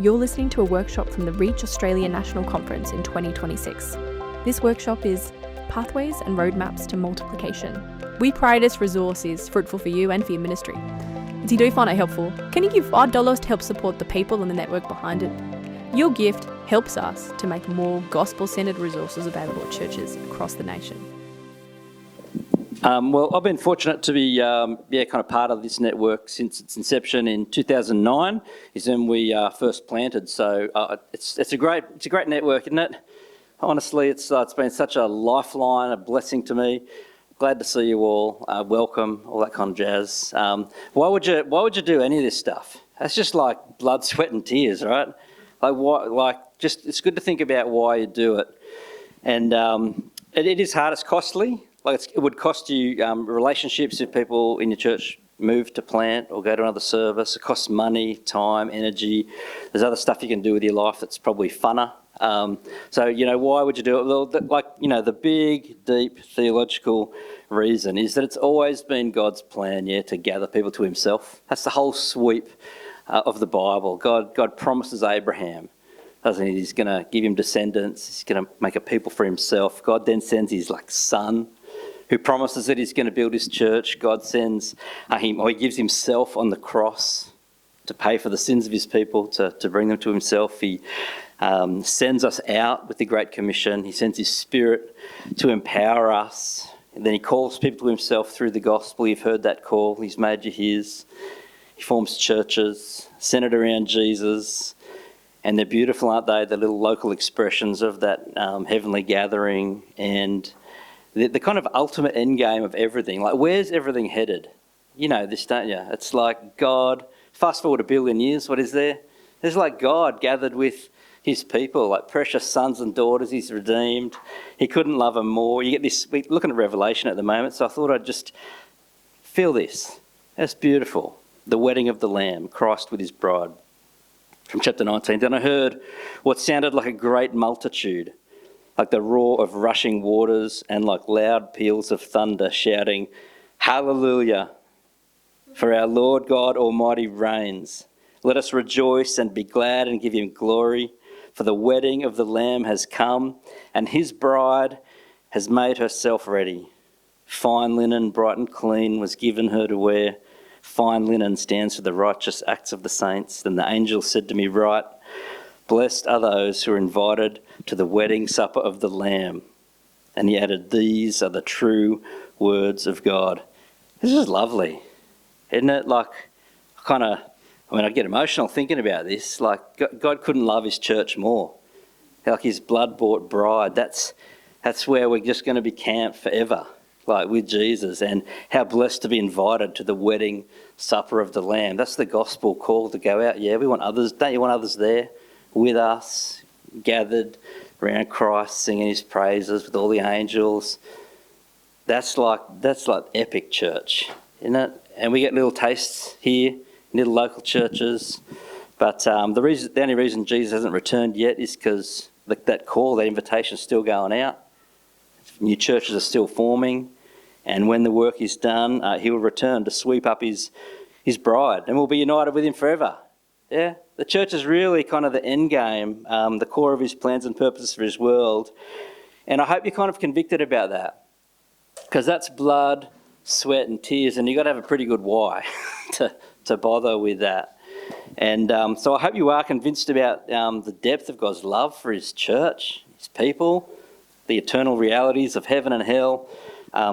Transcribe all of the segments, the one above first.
You're listening to a workshop from the Reach Australia National Conference in 2026. This workshop is Pathways and Roadmaps to Multiplication. We pray this resource is fruitful for you and for your ministry. If you do find it helpful, can you give $5 to help support the people and the network behind it? Your gift helps us to make more gospel-centred resources available at churches across the nation. Well, I've been fortunate to be kind of part of this network since its inception in 2009 is when we first planted. So it's a great network, isn't it? Honestly, it's been such a lifeline, a blessing to me. Glad to see you all. Welcome, all that kind of jazz. Why would you do any of this stuff? That's just like blood, sweat, and tears, right? It's good to think about why you do it. And it is hard. It's costly. It would cost you relationships if people in your church move to plant or go to another service. It costs money, time, energy. There's other stuff you can do with your life that's probably funner. Why would you do it? Well, the big, deep theological reason is that it's always been God's plan, to gather people to himself. That's the whole sweep of the Bible. God promises Abraham, doesn't he? He's going to give him descendants. He's going to make a people for himself. God then sends his son, who promises that he's going to build his church. God sends he gives himself on the cross to pay for the sins of his people, to bring them to himself. He sends us out with the Great Commission. He sends his Spirit to empower us. And then he calls people to himself through the gospel. You've heard that call. He's made you his. He forms churches centred around Jesus. And they're beautiful, aren't they? The little local expressions of that heavenly gathering and the kind of ultimate end game of everything. Like, where's everything headed? You know this, don't you? It's like God, fast forward 1 billion years, what is there? There's like God gathered with his people, like precious sons and daughters he's redeemed. He couldn't love them more. You get this, we're looking at Revelation at the moment, so I thought I'd just feel this. That's beautiful. The wedding of the Lamb, Christ with his bride. From chapter 19, then I heard what sounded like a great multitude, like the roar of rushing waters and like loud peals of thunder shouting, "Hallelujah, for our Lord God Almighty reigns. Let us rejoice and be glad and give him glory, for the wedding of the Lamb has come and his bride has made herself ready. Fine linen, bright and clean, was given her to wear. Fine linen stands for the righteous acts of the saints." Then the angel said to me, "Write, blessed are those who are invited to the wedding supper of the Lamb." And he added, "These are the true words of God." This is lovely, isn't it? I get emotional thinking about this. Like, God couldn't love his church more. Like his blood-bought bride. That's where we're just going to be camped forever, like with Jesus. And how blessed to be invited to the wedding supper of the Lamb. That's the gospel call to go out. Yeah, we want others. Don't you want others there with us, gathered around Christ, singing his praises with all the angels? That's like epic church, isn't it? And we get little tastes here in little local churches. But the only reason Jesus hasn't returned yet is because that call, that invitation is still going out. New churches are still forming. And when the work is done, he will return to sweep up his bride, and we'll be united with him forever. Yeah, the church is really kind of the end game, the core of his plans and purposes for his world. And I hope you're kind of convicted about that, because that's blood, sweat and tears, and you've got to have a pretty good why to bother with that. And so I hope you are convinced about the depth of God's love for his church, his people, the eternal realities of heaven and hell,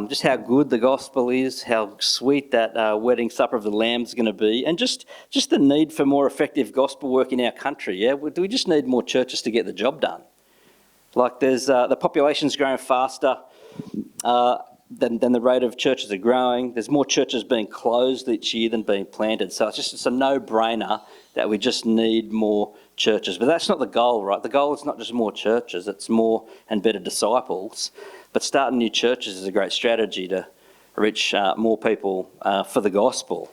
just how good the gospel is, how sweet that wedding supper of the Lamb is going to be, and just the need for more effective gospel work in our country. Yeah, do we just need more churches to get the job done? Like, there's the population's growing faster than the rate of churches are growing. There's more churches being closed each year than being planted. So it's a no-brainer that we just need more churches. But that's not the goal, right? The goal is not just more churches, it's more and better disciples. But starting new churches is a great strategy to reach more people for the gospel.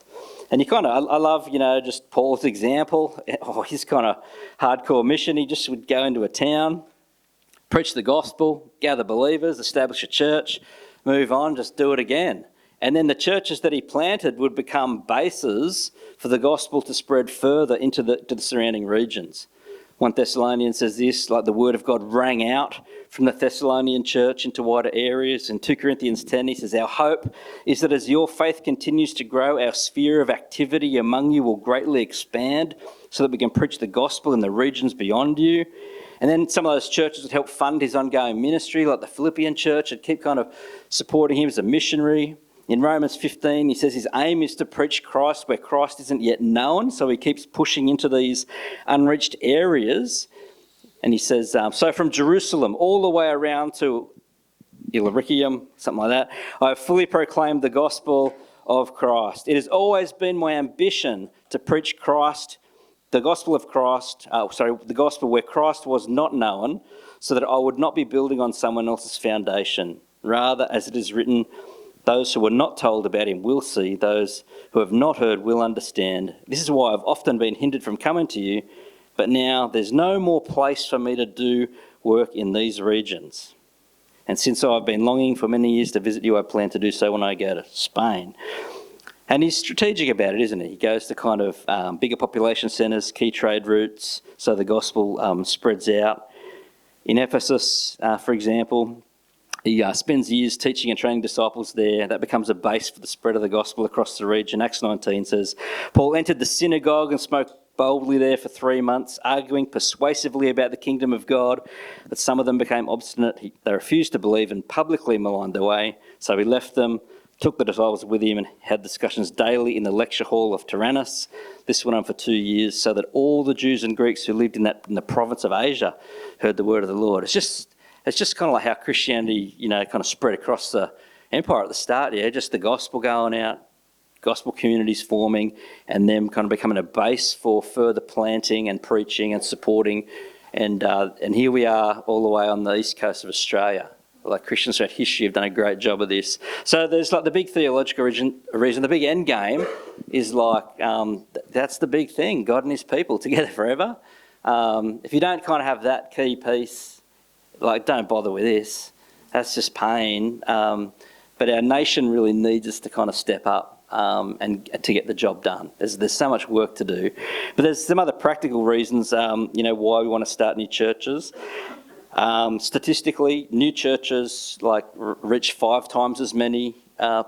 And I love, just Paul's example, his kind of hardcore mission. He just would go into a town, preach the gospel, gather believers, establish a church, move on, just do it again. And then the churches that he planted would become bases for the gospel to spread further to the surrounding regions. 1 Thessalonians says this, like the word of God rang out from the Thessalonian church into wider areas. In 2 Corinthians 10, he says, our hope is that as your faith continues to grow, our sphere of activity among you will greatly expand so that we can preach the gospel in the regions beyond you. And then some of those churches would help fund his ongoing ministry, like the Philippian church, and keep kind of supporting him as a missionary. In Romans 15, he says his aim is to preach Christ where Christ isn't yet known, so he keeps pushing into these unreached areas. And he says, so from Jerusalem all the way around to Illyricum, something like that, I have fully proclaimed the gospel of Christ. It has always been my ambition to preach Christ, the gospel of Christ, the gospel where Christ was not known, so that I would not be building on someone else's foundation. Rather, as it is written, those who were not told about him will see, those who have not heard will understand. This is why I've often been hindered from coming to you, but now there's no more place for me to do work in these regions. And since I've been longing for many years to visit you, I plan to do so when I go to Spain. And he's strategic about it, isn't he? He goes to kind of bigger population centres, key trade routes, so the gospel spreads out. In Ephesus, for example, he spends years teaching and training disciples there. That becomes a base for the spread of the gospel across the region. Acts 19 says, Paul entered the synagogue and spoke boldly there for 3 months, arguing persuasively about the kingdom of God, but some of them became obstinate. They refused to believe and publicly maligned the way. So he left them, took the disciples with him and had discussions daily in the lecture hall of Tyrannus. This went on for 2 years, so that all the Jews and Greeks who lived in the province of Asia heard the word of the Lord. It's just kind of like how Christianity, kind of spread across the empire at the start, just the gospel going out, gospel communities forming, and them kind of becoming a base for further planting and preaching and supporting. And here we are all the way on the east coast of Australia. Like Christians throughout history have done a great job of this. So there's like the big theological reason, the big end game is like, that's the big thing, God and his people together forever. If you don't kind of have that key piece, like, don't bother with this. That's just pain. But our nation really needs us to kind of step up and to get the job done. There's so much work to do. But there's some other practical reasons, why we want to start new churches. Statistically, new churches reach 5 times as many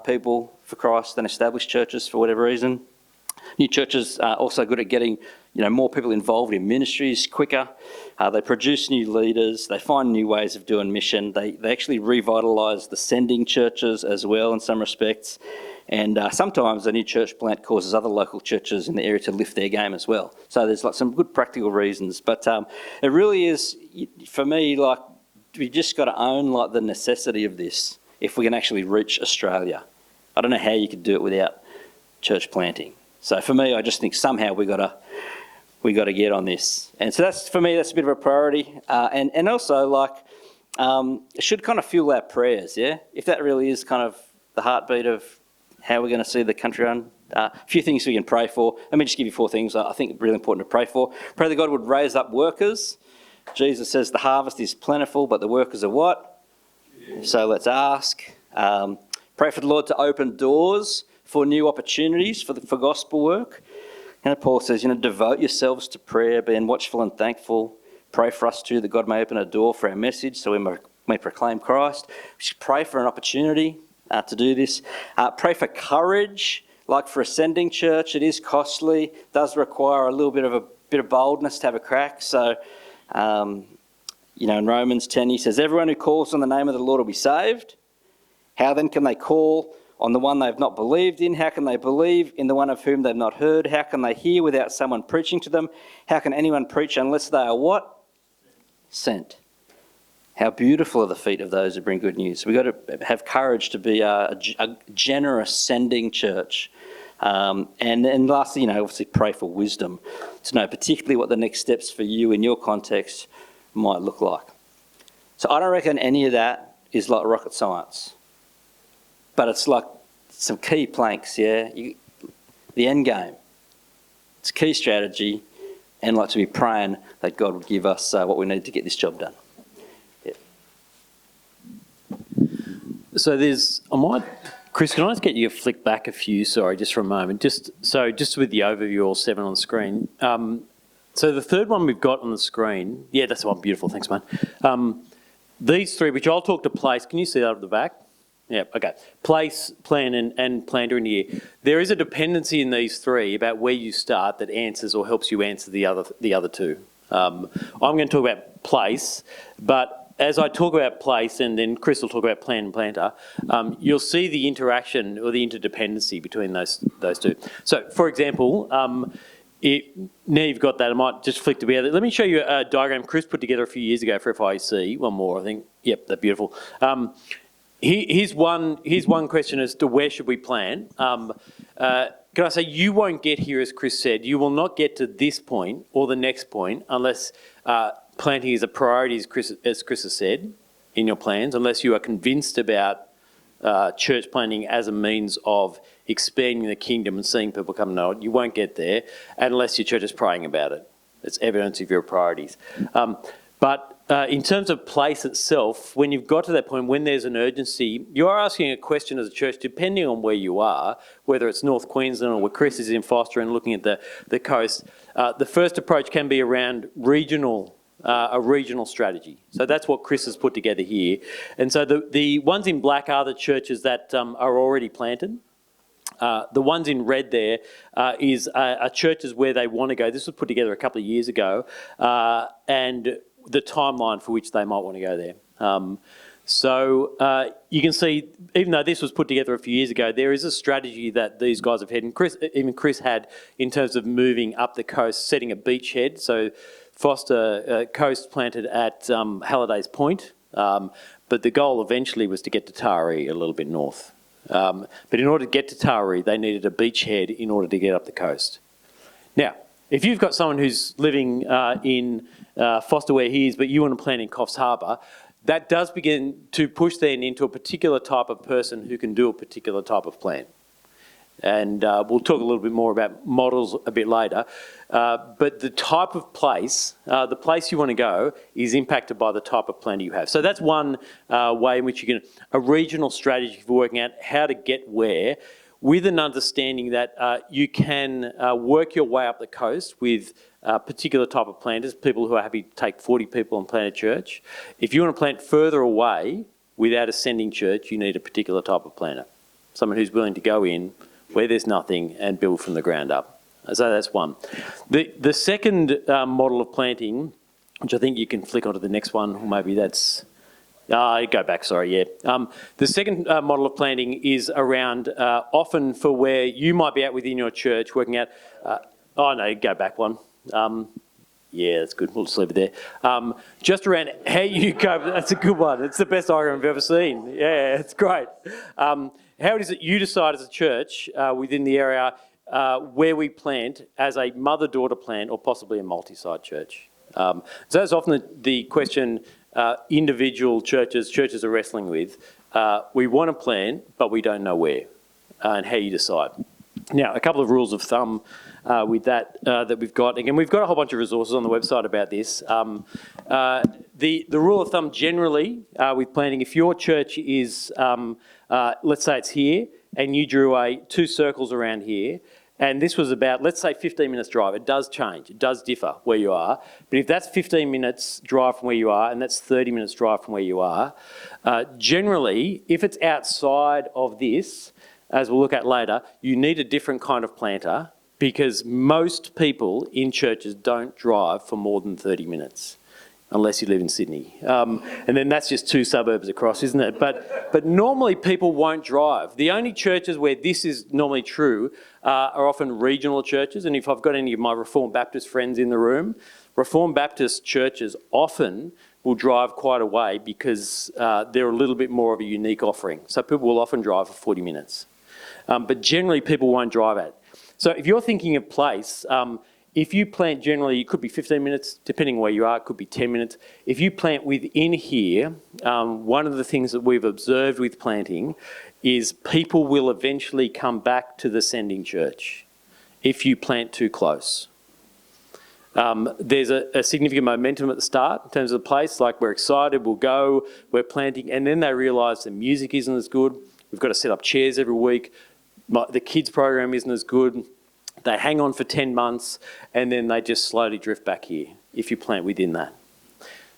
people for Christ than established churches for whatever reason. New churches are also good at getting more people involved in ministries quicker. They produce new leaders. They find new ways of doing mission. They actually revitalise the sending churches as well in some respects. And sometimes a new church plant causes other local churches in the area to lift their game as well. So there's some good practical reasons. But it really is, for me, we just got to own the necessity of this if we can actually reach Australia. I don't know how you could do it without church planting. So for me, I just think somehow we got to get on this. And so that's, for me, that's a bit of a priority. And also, it should kind of fuel our prayers, yeah? If that really is kind of the heartbeat of how we're going to see the country run. A few things we can pray for. Let me just give you 4 things I think really important to pray for. Pray that God would raise up workers. Jesus says the harvest is plentiful, but the workers are what? So let's ask. Pray for the Lord to open doors for new opportunities for gospel work. And Paul says, devote yourselves to prayer, being watchful and thankful. Pray for us too, that God may open a door for our message so we may proclaim Christ. We should pray for an opportunity to do this. Pray for courage, like for ascending church. It is costly, does require a little bit of boldness to have a crack. So, in Romans 10, he says, everyone who calls on the name of the Lord will be saved. How then can they call on the one they've not believed in? How can they believe in the one of whom they've not heard? How can they hear without someone preaching to them? How can anyone preach unless they are what? Sent. How beautiful are the feet of those who bring good news. We've got to have courage to be a generous sending church. And lastly, obviously pray for wisdom to know particularly what the next steps for you in your context might look like. So I don't reckon any of that is like rocket science. But it's like some key planks, yeah? The end game. It's a key strategy, and to be praying that God would give us what we need to get this job done. Yeah. So I might Chris, can I just get you to flick back a few, sorry, just for a moment, just with the overview, all 7 on the screen. So the third one we've got on the screen, yeah, that's the one, beautiful, thanks, mate. These 3, which I'll talk to place, can you see that up the back? Yeah, okay. Place, plan and planter in here. There is a dependency in these 3 about where you start that answers or helps you answer the other 2. I'm going to talk about place, but as I talk about place and then Chris will talk about plan and planter, you'll see the interaction or the interdependency between those 2. So, for example, now you've got that, I might just flick together. Let me show you a diagram Chris put together a few years ago for FIC. One more, I think. Yep, that's beautiful. Here's one question as to where should we plan. Can I say you won't get here, as Chris said, you will not get to this point or the next point unless planting is a priority, as Chris has said, in your plans, unless you are convinced about church planting as a means of expanding the kingdom and seeing people come to know it. You won't get there unless your church is praying about it. It's evidence of your priorities. But in terms of place itself, when you've got to that point, when there's an urgency, you are asking a question as a church, depending on where you are, whether it's North Queensland or where Chris is in Foster and looking at the coast. The first approach can be around a regional strategy. So that's what Chris has put together here. And so the ones in black are the churches that are already planted. The ones in red there are churches where they want to go. This was put together a couple of years ago, and the timeline for which they might want to go there. So you can see, even though this was put together a few years ago, there is a strategy that these guys have had, and Chris had, in terms of moving up the coast, setting a beachhead. So Foster Coast planted at Halliday's Point, but the goal eventually was to get to Taree a little bit north. But in order to get to Taree, they needed a beachhead in order to get up the coast. Now, if you've got someone who's living in Foster where he is, but you want to plant in Coffs Harbour, that does begin to push then into a particular type of person who can do a particular type of plant. And we'll talk a little bit more about models a bit later. But the type of place, the place you want to go, is impacted by the type of planter you have. So that's one way in which you can, a regional strategy for working out how to get where, with an understanding that you can work your way up the coast with a particular type of planters, people who are happy to take 40 people and plant a church. If you want to plant further away without a sending church, you need a particular type of planter, someone who's willing to go in where there's nothing and build from the ground up. So that's one. The second model of planting, which I think you can flick onto the next one, or maybe that's... go back, sorry, yeah. The second model of planting is around often for where you might be at within your church, working out... go back one. Yeah, that's good. We'll just leave it there. Just around how you go... That's a good one. It's the best diagram I've ever seen. Yeah, it's great. How it is that you decide as a church within the area where we plant as a mother-daughter plant or possibly a multi-site church. So that's often the question individual churches are wrestling with. We want to plant, but we don't know where and how you decide. Now, a couple of rules of thumb with that we've got. Again, we've got a whole bunch of resources on the website about this. The rule of thumb generally with planting, if your church is, let's say it's here, and you drew 2 circles around here, and this was about, let's say, 15 minutes drive. It does change. It does differ where you are. But if that's 15 minutes drive from where you are, and that's 30 minutes drive from where you are, generally, if it's outside of this, as we'll look at later, you need a different kind of planter because most people in churches don't drive for more than 30 minutes. Unless you live in Sydney. And then that's just 2 suburbs across, isn't it? But normally people won't drive. The only churches where this is normally true are often regional churches. And if I've got any of my Reformed Baptist friends in the room, Reformed Baptist churches often will drive quite a way because they're a little bit more of a unique offering. So people will often drive for 40 minutes. But generally people won't drive at. So if you're thinking of place, if you plant generally, it could be 15 minutes, depending where you are, it could be 10 minutes. If you plant within here, one of the things that we've observed with planting is people will eventually come back to the sending church if you plant too close. There's a significant momentum at the start in terms of the place, like we're excited, we'll go, we're planting, and then they realise the music isn't as good, We've got to set up chairs every week. The kids program isn't as good. They hang on for 10 months and then they just slowly drift back here if you plant within that.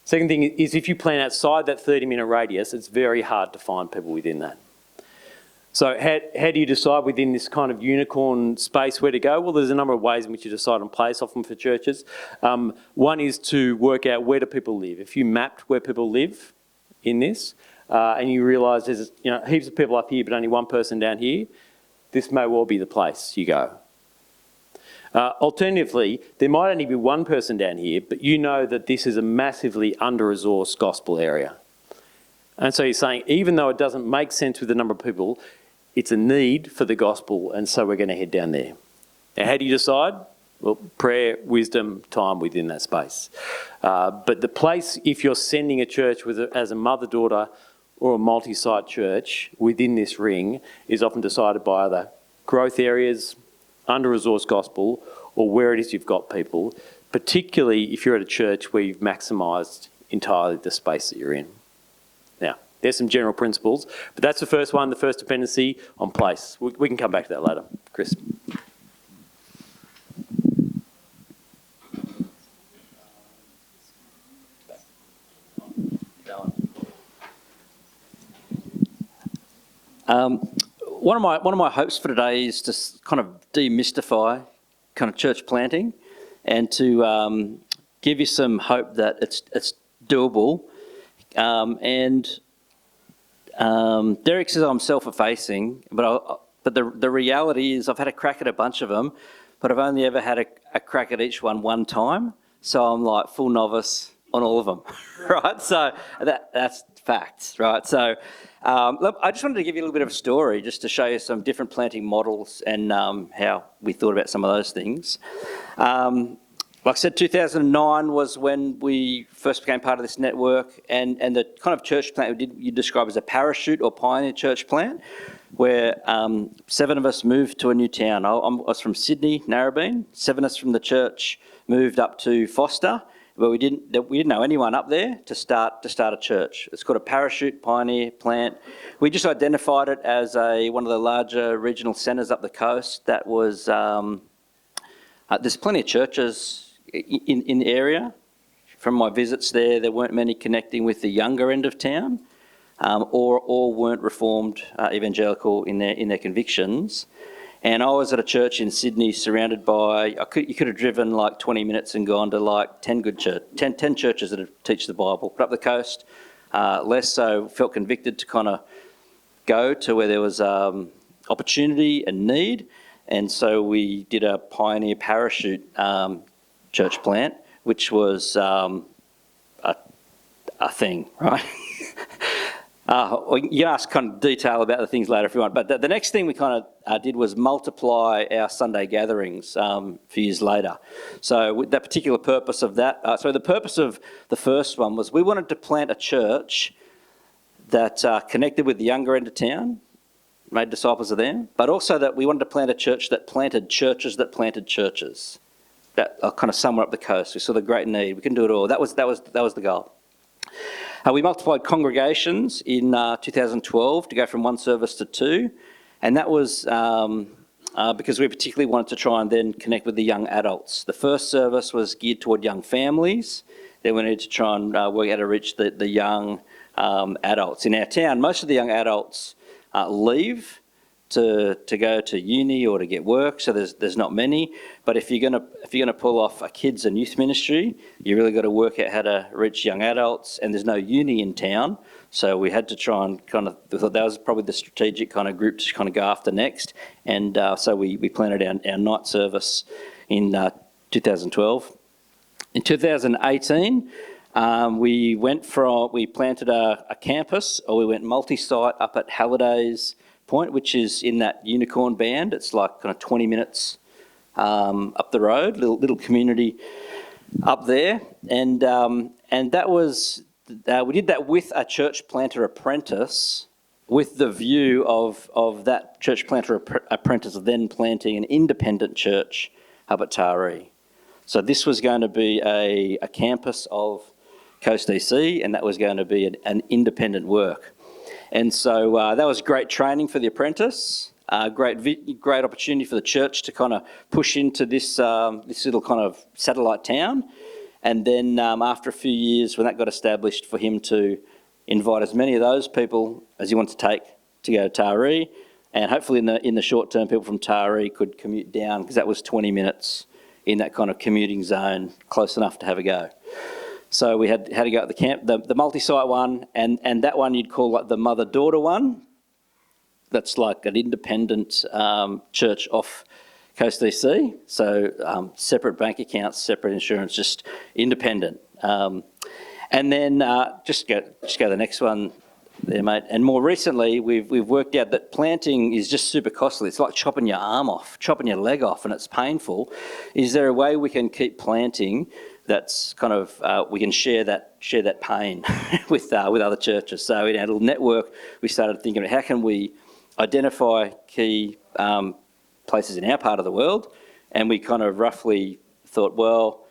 Second thing is if you plant outside that 30-minute radius, it's very hard to find people within that. So how do you decide within this kind of unicorn space where to go? Well, there's a number of ways in which you decide on place, often for churches. One is to work out where do people live. If you mapped where people live in this and you realise there's heaps of people up here but only one person down here, this may well be the place you go. Alternatively, there might only be one person down here, but you know that this is a massively under-resourced gospel area. And so you're saying, even though it doesn't make sense with the number of people, it's a need for the gospel, and so we're going to head down there. Now, how do you decide? Well, prayer, wisdom, time within that space. But the place, if you're sending a church as a mother-daughter or a multi-site church within this ring, is often decided by either growth areas, under-resourced gospel, or where it is you've got people, particularly if you're at a church where you've maximised entirely the space that you're in. Now, there's some general principles, but that's the first one, the first dependency on place. We can come back to that later. Chris. One of my hopes for today is to kind of demystify kind of church planting, and to give you some hope that it's doable. Derek says I'm self-effacing, but the reality is I've had a crack at a bunch of them, but I've only ever had a crack at each one time. So I'm like full novice on all of them, right? So that's facts, right? So look, I just wanted to give you a little bit of a story just to show you some different planting models and how we thought about some of those things. Like I said, 2009 was when we first became part of this network, and the kind of church plant you describe as a parachute or pioneer church plant, where 7 of us moved to a new town. I was from Sydney, Narrabeen. 7 of us from the church moved up to Foster, but we didn't know anyone up there to start a church. It's called a parachute pioneer plant. We just identified it as one of the larger regional centres up the coast. That was there's plenty of churches in the area. From my visits there weren't many connecting with the younger end of town, or weren't reformed evangelical in their convictions. And I was at a church in Sydney surrounded by, you could have driven like 20 minutes and gone to like 10 churches that teach the Bible. But up the coast, less so, felt convicted to kind of go to where there was opportunity and need. And so we did a pioneer parachute church plant, which was a thing, right? You can ask kind of detail about the things later if you want, but the next thing we kind of did was multiply our Sunday gatherings a few years later. So with that particular purpose of that, so the purpose of the first one was we wanted to plant a church that connected with the younger end of town, made disciples of them, but also that we wanted to plant a church that planted churches that planted churches. That kind of somewhere up the coast. We saw the great need. We can do it all. That was the goal. We multiplied congregations in 2012 to go from 1 service to 2, and that was because we particularly wanted to try and then connect with the young adults. The first service was geared toward young families. Then we needed to try and work out how to reach the young adults. In our town, most of the young adults leave to go to uni or to get work, so there's not many. But if you're gonna pull off a kids and youth ministry, you really got to work out how to reach young adults. And there's no uni in town, so we had to try and we thought that was probably the strategic kind of group to kind of go after next. And so we planted our night service in 2012. In 2018. We planted a campus, or we went multi-site up at Halliday's Point, which is in that unicorn band. It's like kind of 20 minutes up the road, little community up there. And that was, we did that with a church planter apprentice, with the view of that church planter apprentice then planting an independent church up at Taree. So this was going to be a campus of Coast DC, and that was going to be an independent work. And so that was great training for the apprentice, great opportunity for the church to kind of push into this little kind of satellite town. And then after a few years, when that got established, for him to invite as many of those people as he wanted to take to go to Taree, and hopefully in the short term, people from Taree could commute down, because that was 20 minutes in that kind of commuting zone, close enough to have a go. So we had to go at the camp, the multi-site one, and that one you'd call like the mother-daughter one. That's like an independent church off Coast DC. So separate bank accounts, separate insurance, just independent. And then just go to the next one there, mate. And more recently, we've worked out that planting is just super costly. It's like chopping your arm off, chopping your leg off, and it's painful. Is there a way we can keep planting that's kind of, we can share that pain with other churches? So in our little network, we started thinking about how can we identify key places in our part of the world, and we kind of roughly thought, well,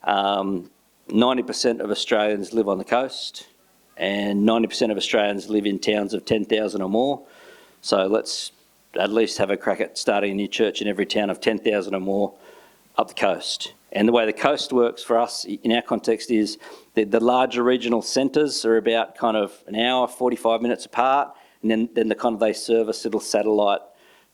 90% of Australians live on the coast, and 90% of Australians live in towns of 10,000 or more. So let's at least have a crack at starting a new church in every town of 10,000 or more up the coast. And the way the coast works for us in our context is the larger regional centres are about kind of an hour, 45 minutes apart, and then the kind of they service little satellite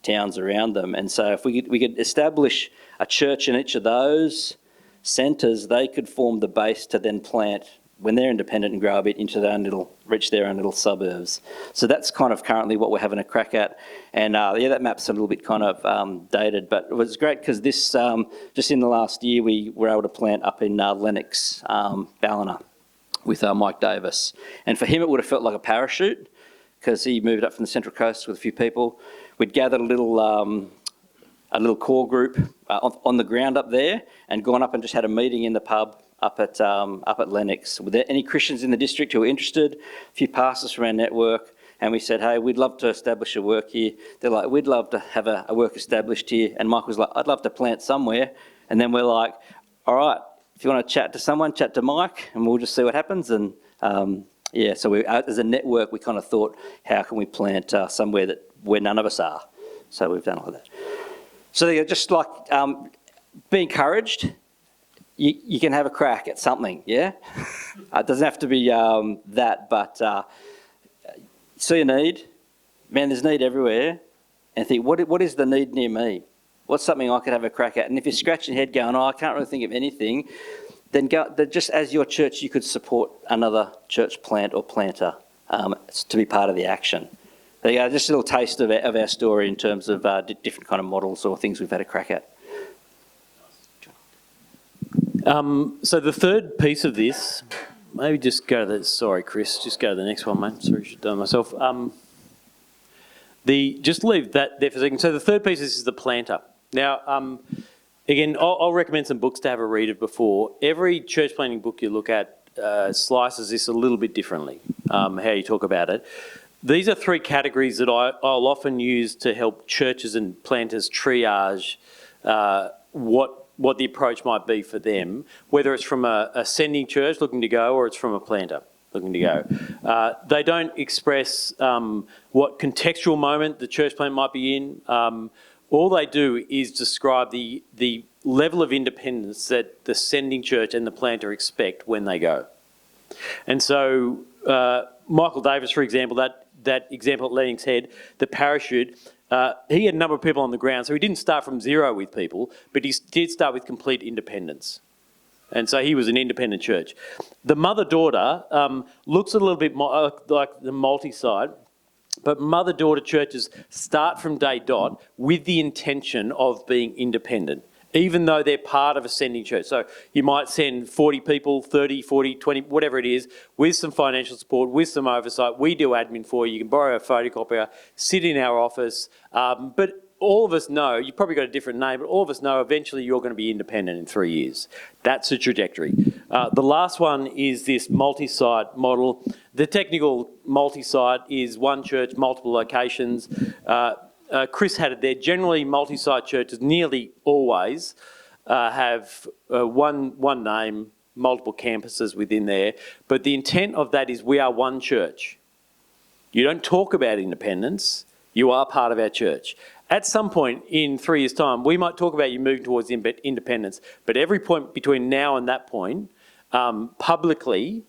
towns around them. And so if we could establish a church in each of those centres, they could form the base to then plant, when they're independent and grow a bit, into their own reach their own little suburbs. So that's kind of currently what we're having a crack at. And that map's a little bit kind of dated, but it was great because this, just in the last year, we were able to plant up in Lennox, Ballina, with Mike Davis. And for him, it would have felt like a parachute, because he moved up from the Central Coast with a few people. We'd gathered a little core group on the ground up there, and gone up and just had a meeting in the pub up at Lennox. Were there any Christians in the district who were interested? A few pastors from our network, and we said, hey, we'd love to establish a work here. They're like, we'd love to have a work established here. And Mike was like, I'd love to plant somewhere. And then we're like, all right, if you want to chat to someone, chat to Mike, and we'll just see what happens. And so we, as a network, we kind of thought, how can we plant somewhere where none of us are? So we've done all of that. So they're just like, be encouraged. You can have a crack at something, yeah? It doesn't have to be that, but see a need. Man, there's need everywhere. And think, what is the need near me? What's something I could have a crack at? And if you're scratching your head going, I can't really think of anything, then just as your church, you could support another church plant or planter to be part of the action. There you go, just a little taste of our story in terms of different kind of models or things we've had a crack at. So the third piece of this, maybe just go to sorry, Chris, just go to the next one, mate. Sorry, I should have done it myself. Just leave that there for a second. So the third piece is the planter. Now, again, I'll recommend some books to have a read of before. Every church planting book you look at slices this a little bit differently, how you talk about it. These are three categories that I'll often use to help churches and planters triage what the approach might be for them, whether it's from a sending church looking to go or it's from a planter looking to go. They don't express what contextual moment the church plant might be in. All they do is describe the level of independence that the sending church and the planter expect when they go. And so Michael Davis, for example, that example at Lenning's Head, the parachute, he had a number of people on the ground, so he didn't start from zero with people, but he did start with complete independence. And so he was an independent church. The mother-daughter looks a little bit more like the multi-site, but mother-daughter churches start from day dot with the intention of being independent, even though they're part of a sending church. So you might send 40 people, 30, 40, 20, whatever it is, with some financial support, with some oversight. We do admin for you. You can borrow a photocopier, sit in our office. But all of us know, you've probably got a different name, but all of us know eventually you're going to be independent in 3 years. That's the trajectory. The last one is this multi-site model. The technical multi-site is one church, multiple locations. Chris had it there. Generally, multi-site churches nearly always have one name, multiple campuses within there. But the intent of that is we are one church. You don't talk about independence. You are part of our church. At some point in 3 years' time, we might talk about you moving towards independence, but every point between now and that point, publicly,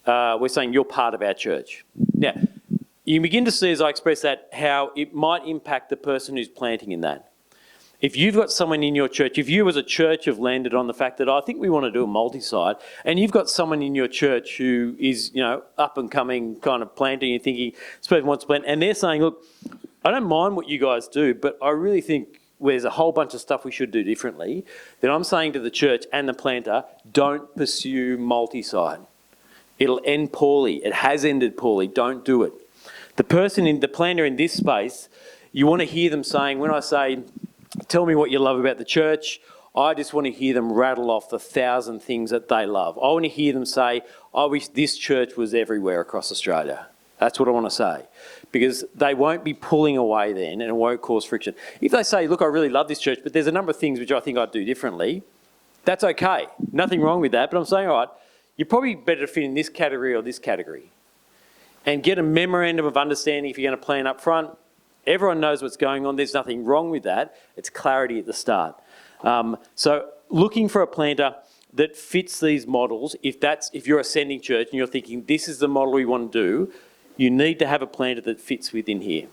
we're saying you're part of our church. Now, you begin to see, as I express that, how it might impact the person who's planting in that. If you've got someone in your church, if you as a church have landed on the fact that I think we want to do a multi-site, and you've got someone in your church who is, up and coming kind of planting, you're thinking, this person wants to plant, and they're saying, look, I don't mind what you guys do, but I really think there's a whole bunch of stuff we should do differently, then I'm saying to the church and the planter, don't pursue multi-site. It'll end poorly. It has ended poorly. Don't do it. The planter in this space, you want to hear them saying, when I say, tell me what you love about the church, I just want to hear them rattle off the 1,000 things that they love. I want to hear them say, I wish this church was everywhere across Australia. That's what I want to say. Because they won't be pulling away then and it won't cause friction. If they say, look, I really love this church, but there's a number of things which I think I'd do differently, that's okay. Nothing wrong with that. But I'm saying, all right, you're probably better to fit in this category or this category. And get a memorandum of understanding if you're going to plan up front. Everyone knows what's going on. There's nothing wrong with that. It's clarity at the start. So looking for a planter that fits these models, if you're a sending church and you're thinking this is the model we want to do, you need to have a planter that fits within here.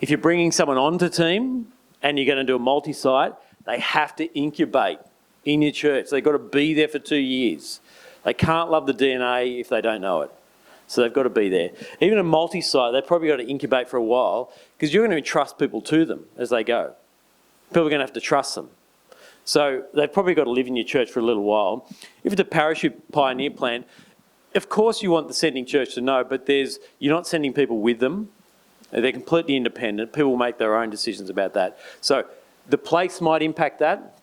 If you're bringing someone onto team and you're going to do a multi-site, they have to incubate in your church. They've got to be there for 2 years. They can't love the DNA if they don't know it. So they've got to be there. Even a multi-site, they've probably got to incubate for a while because you're going to entrust people to them as they go. People are going to have to trust them. So they've probably got to live in your church for a little while. If it's a parachute pioneer plan, of course you want the sending church to know, but you're not sending people with them. They're completely independent. People will make their own decisions about that. So the place might impact that.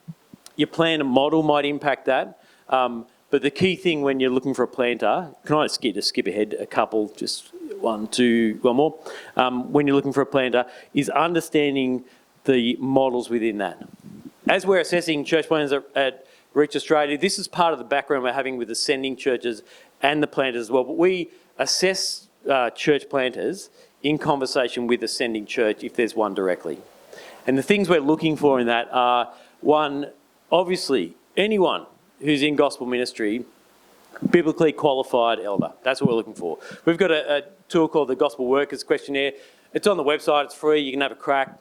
Your plan and model might impact that. But the key thing when you're looking for a planter, can I just skip ahead a couple, just one more? When you're looking for a planter, is understanding the models within that. As we're assessing church planters at Reach Australia, this is part of the background we're having with the sending churches and the planters as well. But we assess church planters in conversation with the sending church if there's one directly. And the things we're looking for in that are, one, obviously, anyone who's in gospel ministry, biblically qualified elder. That's what we're looking for. We've got a tool called the Gospel Workers Questionnaire. It's on the website, it's free, you can have a crack.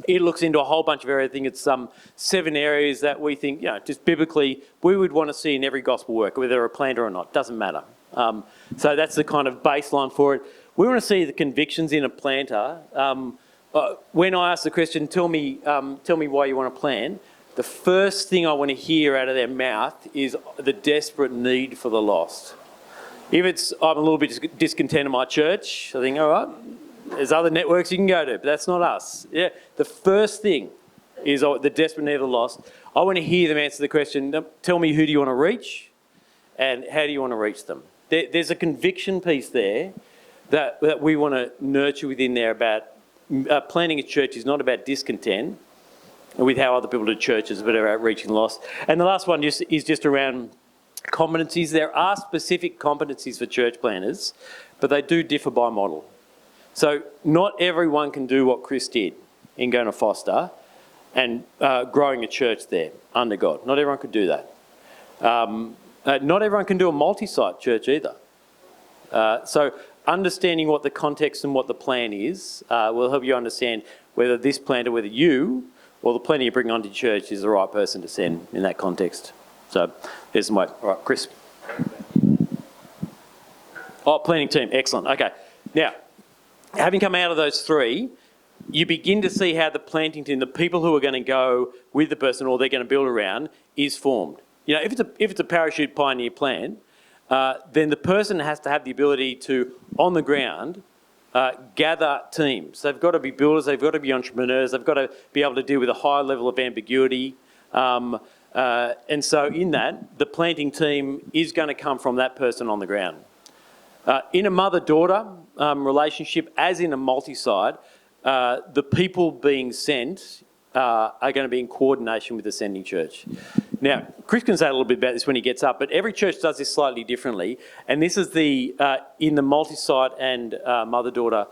It looks into a whole bunch of areas. I think it's 7 areas that we think, just biblically, we would want to see in every gospel worker, whether they're a planter or not, doesn't matter. So that's the kind of baseline for it. We want to see the convictions in a planter. When I ask the question, tell me why you want to plant, the first thing I want to hear out of their mouth is the desperate need for the lost. If I'm a little bit discontent in my church, I think, all right, there's other networks you can go to, but that's not us. Yeah, the first thing is the desperate need of the lost. I want to hear them answer the question, tell me who do you want to reach and how do you want to reach them? There's a conviction piece there that we want to nurture within there about planting a church is not about discontent with how other people do churches, but about reaching the lost. And the last one is just around competencies. There are specific competencies for church planters, but they do differ by model. So not everyone can do what Chris did in going to Foster and growing a church there under God. Not everyone could do that. Not everyone can do a multi-site church either. So understanding what the context and what the plan is will help you understand whether this planter, whether you or the planter you bring onto church is the right person to send in that context. So there's some way. All right, Chris. Planning team, excellent. Okay, now, having come out of those 3, you begin to see how the planting team, the people who are going to go with the person or they're going to build around, is formed. If it's a parachute pioneer plan, then the person has to have the ability to, on the ground, gather teams. They've got to be builders, they've got to be entrepreneurs, they've got to be able to deal with a high level of ambiguity. And so in that, the planting team is going to come from that person on the ground. In a mother-daughter relationship, as in a multi-site, the people being sent are going to be in coordination with the sending church. Now, Chris can say a little bit about this when he gets up, but every church does this slightly differently. And this is in the multi-site and mother-daughter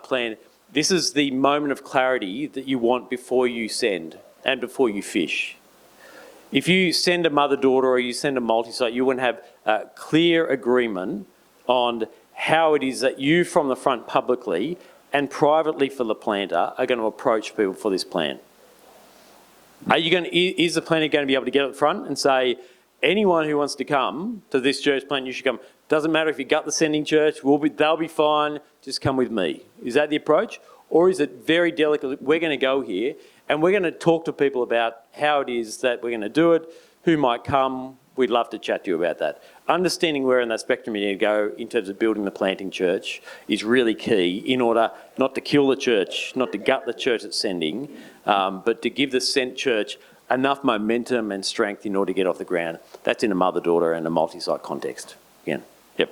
plan, this is the moment of clarity that you want before you send and before you fish. If you send a mother-daughter or you send a multi-site, you want to have a clear agreement on how it is that you from the front publicly and privately for the planter are going to approach people for this plan. Is the planter going to be able to get up front and say, anyone who wants to come to this church plant, you should come. Doesn't matter if you gut the sending church, they'll be fine, just come with me. Is that the approach? Or is it very delicate, we're going to go here and we're going to talk to people about how it is that we're going to do it, who might come, we'd love to chat to you about that. Understanding where in that spectrum you need to go in terms of building the planting church is really key in order not to kill the church, not to gut the church that's sending, but to give the sent church enough momentum and strength in order to get off the ground. That's in a mother-daughter and a multi-site context. Again, yep.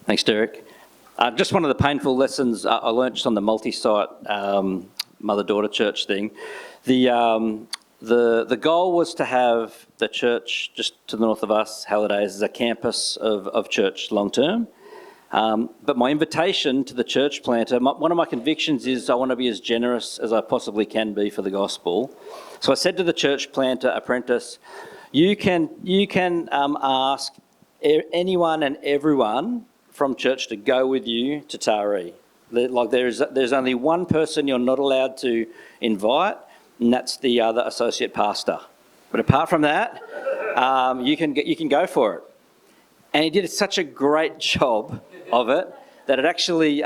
Thanks, Derek. Just one of the painful lessons I learned just on the multi-site mother-daughter church thing. The goal was to have the church just to the north of us, Hallidays, as a campus of church long-term. But my invitation to the church planter, one of my convictions is I want to be as generous as I possibly can be for the gospel. So I said to the church planter apprentice, you can ask anyone and everyone from church to go with you to Taree. There's only one person you're not allowed to invite, and that's the other associate pastor. But apart from that, you can go for it. And he did such a great job of it that it actually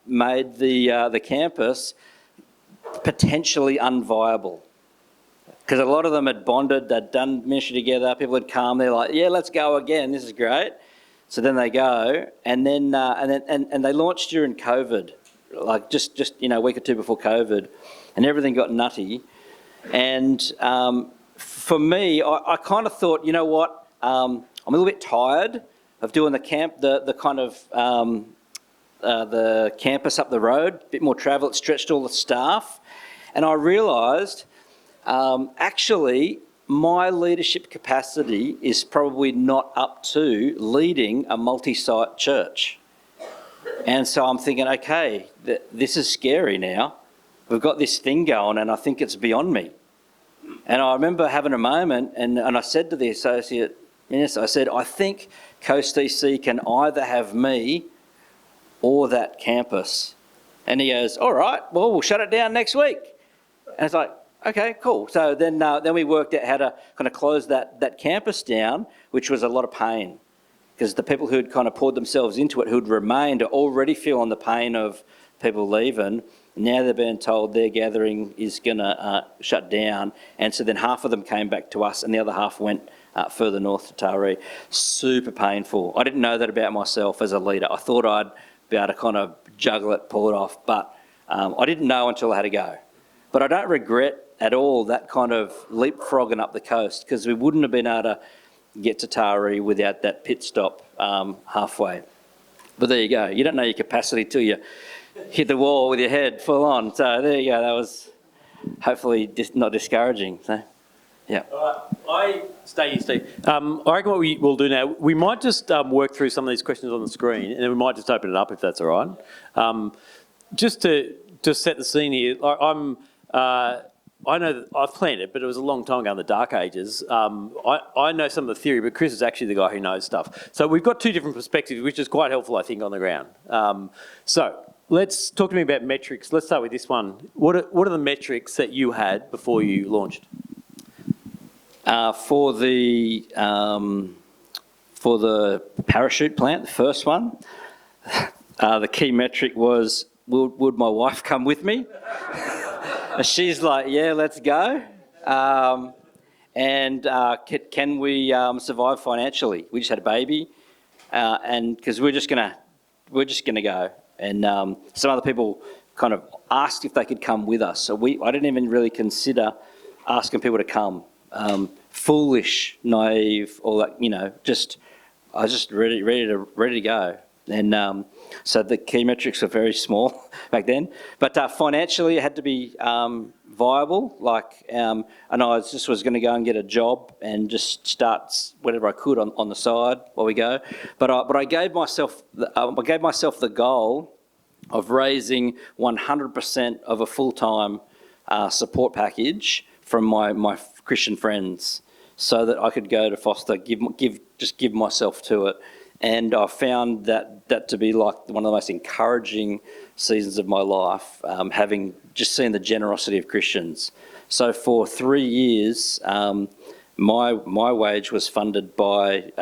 made the campus potentially unviable. Because a lot of them had bonded, they'd done ministry together, people had come, they're like, yeah, let's go again, this is great. So then they go, and then they launched during COVID, like just a week or two before COVID, and everything got nutty. And for me, I kind of thought, you know what, I'm a little bit tired of doing the campus up the road, a bit more travel, it stretched all the staff. And I realised, actually, my leadership capacity is probably not up to leading a multi-site church. And so I'm thinking, okay, this is scary now. We've got this thing going and I think it's beyond me. And I remember having a moment and I said to the associate minister, I said, I think Coast DC can either have me or that campus. And he goes, all right, well, we'll shut it down next week. And it's like, okay, cool. So then we worked out how to kind of close that campus down, which was a lot of pain. Because the people who'd kind of poured themselves into it, who'd remained, are already feeling the pain of people leaving. Now they're being told their gathering is going to shut down. And so then half of them came back to us and the other half went further north to Taree. Super painful. I didn't know that about myself as a leader. I thought I'd be able to kind of juggle it, pull it off, but I didn't know until I had to go. But I don't regret at all that kind of leapfrogging up the coast, because we wouldn't have been able to get to Taree without that pit stop halfway. But there you go. You don't know your capacity till you hit the wall with your head full on. So there you go. That was hopefully not discouraging. So, yeah. All right. Stay here, Steve. I reckon what we will do now, we might just work through some of these questions on the screen, and then we might just open it up if that's all right. Just to set the scene here, I know that I've planned it, but it was a long time ago in the dark ages. I know some of the theory, but Chris is actually the guy who knows stuff. So we've got two different perspectives, which is quite helpful, I think, on the ground. So let's talk to me about metrics. Let's start with this one. What are the metrics that you had before you launched? For the parachute plant, the first one, the key metric was, would my wife come with me? She's like, yeah, let's go. Can we survive financially? We just had a baby, and because we're just gonna go. And some other people kind of asked if they could come with us. So I didn't even really consider asking people to come. Foolish, naive, all that. I was just ready to go. And so the key metrics were very small back then. But financially, it had to be viable. And I was going to go and get a job and just start whatever I could on the side while we go. But I gave myself the goal of raising 100% of a full-time support package from my Christian friends, so that I could go to Foster, give myself to it. And I found that to be like one of the most encouraging seasons of my life, having just seen the generosity of Christians. So for 3 years, my wage was funded by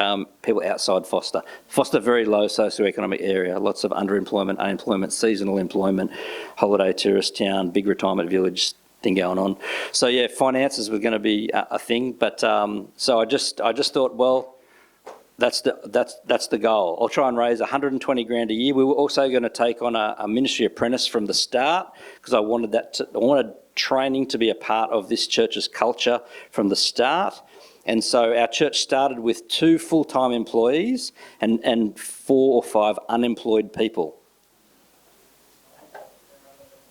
people outside Foster. Foster, very low socioeconomic area, lots of underemployment, unemployment, seasonal employment, holiday tourist town, big retirement village thing going on. So yeah, finances were going to be a thing, but so I just thought, well, that's the goal. I'll try and raise 120 grand a year. We were also going to take on a ministry apprentice from the start, because I wanted training to be a part of this church's culture from the start. And so our church started with 2 full-time employees and 4 or 5 unemployed people.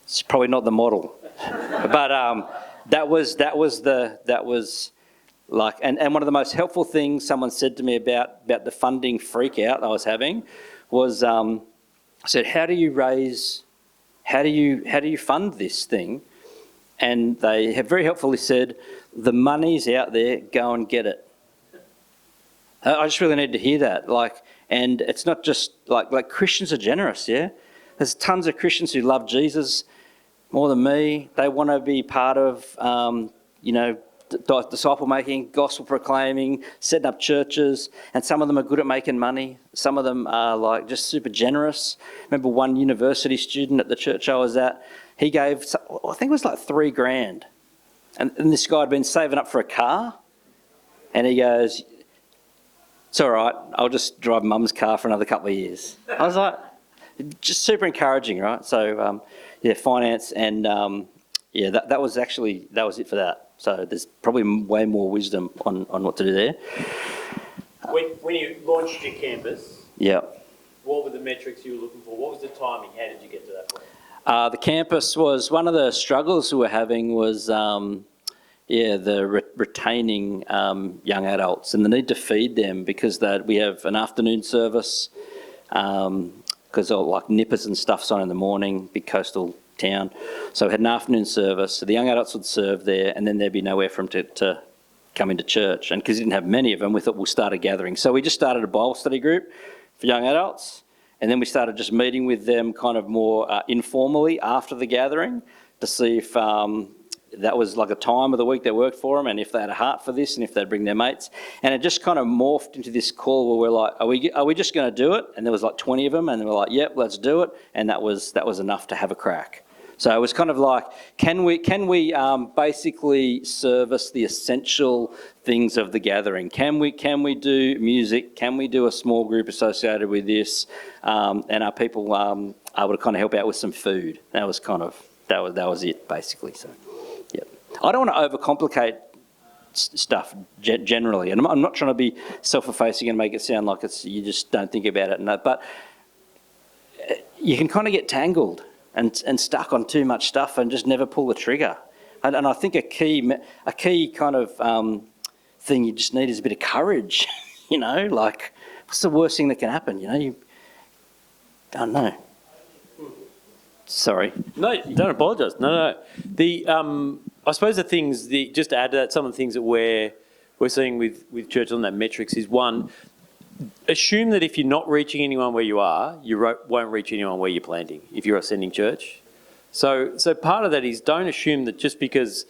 It's probably not the model, but that was like, and one of the most helpful things someone said to me about the funding freak out I was having was, I said, how do you fund this thing? And they have very helpfully said, the money's out there, go and get it. I just really need to hear that. And it's not just like Christians are generous, yeah? There's tons of Christians who love Jesus more than me. They want to be part of, disciple making, gospel proclaiming, setting up churches, and some of them are good at making money. Some of them are just super generous. Remember one university student at the church I was at, he gave, I think it was like 3 grand. And this guy had been saving up for a car, and he goes, it's all right, I'll just drive mum's car for another couple of years. I was like, just super encouraging, right? So, finance and, that was it for that. So there's probably way more wisdom on what to do there. When you launched your campus, yeah, what were the metrics you were looking for? What was the timing? How did you get to that point? The campus was one of the struggles we were having was, retaining young adults and the need to feed them, because we have an afternoon service, because like nippers and stuff's on in the morning, big coastal town. So we had an afternoon service, so the young adults would serve there, and then there'd be nowhere for them to come into church. And because we didn't have many of them, we thought we'll start a gathering. So we just started a Bible study group for young adults, and then we started just meeting with them kind of more informally after the gathering to see if that was like a time of the week that worked for them, and if they had a heart for this, and if they'd bring their mates. And it just kind of morphed into this call where we're like, are we just going to do it? And there was like 20 of them, and they were like, yep, let's do it. And that was enough to have a crack. So it was kind of like, can we basically service the essential things of the gathering? Can we do music? Can we do a small group associated with this? And are people able to kind of help out with some food? That was it basically. So, yeah. I don't want to overcomplicate stuff generally, and I'm not trying to be self-effacing and make it sound like you just don't think about it. No, but you can kind of get tangled and stuck on too much stuff and just never pull the trigger. And I think a key kind of thing you just need is a bit of courage. Like, what's the worst thing that can happen? You don't know. Sorry. No, don't apologise. No. I suppose just to add to that, some of the things that we're seeing with church on that metrics is, one, assume that if you're not reaching anyone where you are, you won't reach anyone where you're planting if you're a sending church. So part of that is, don't assume that just because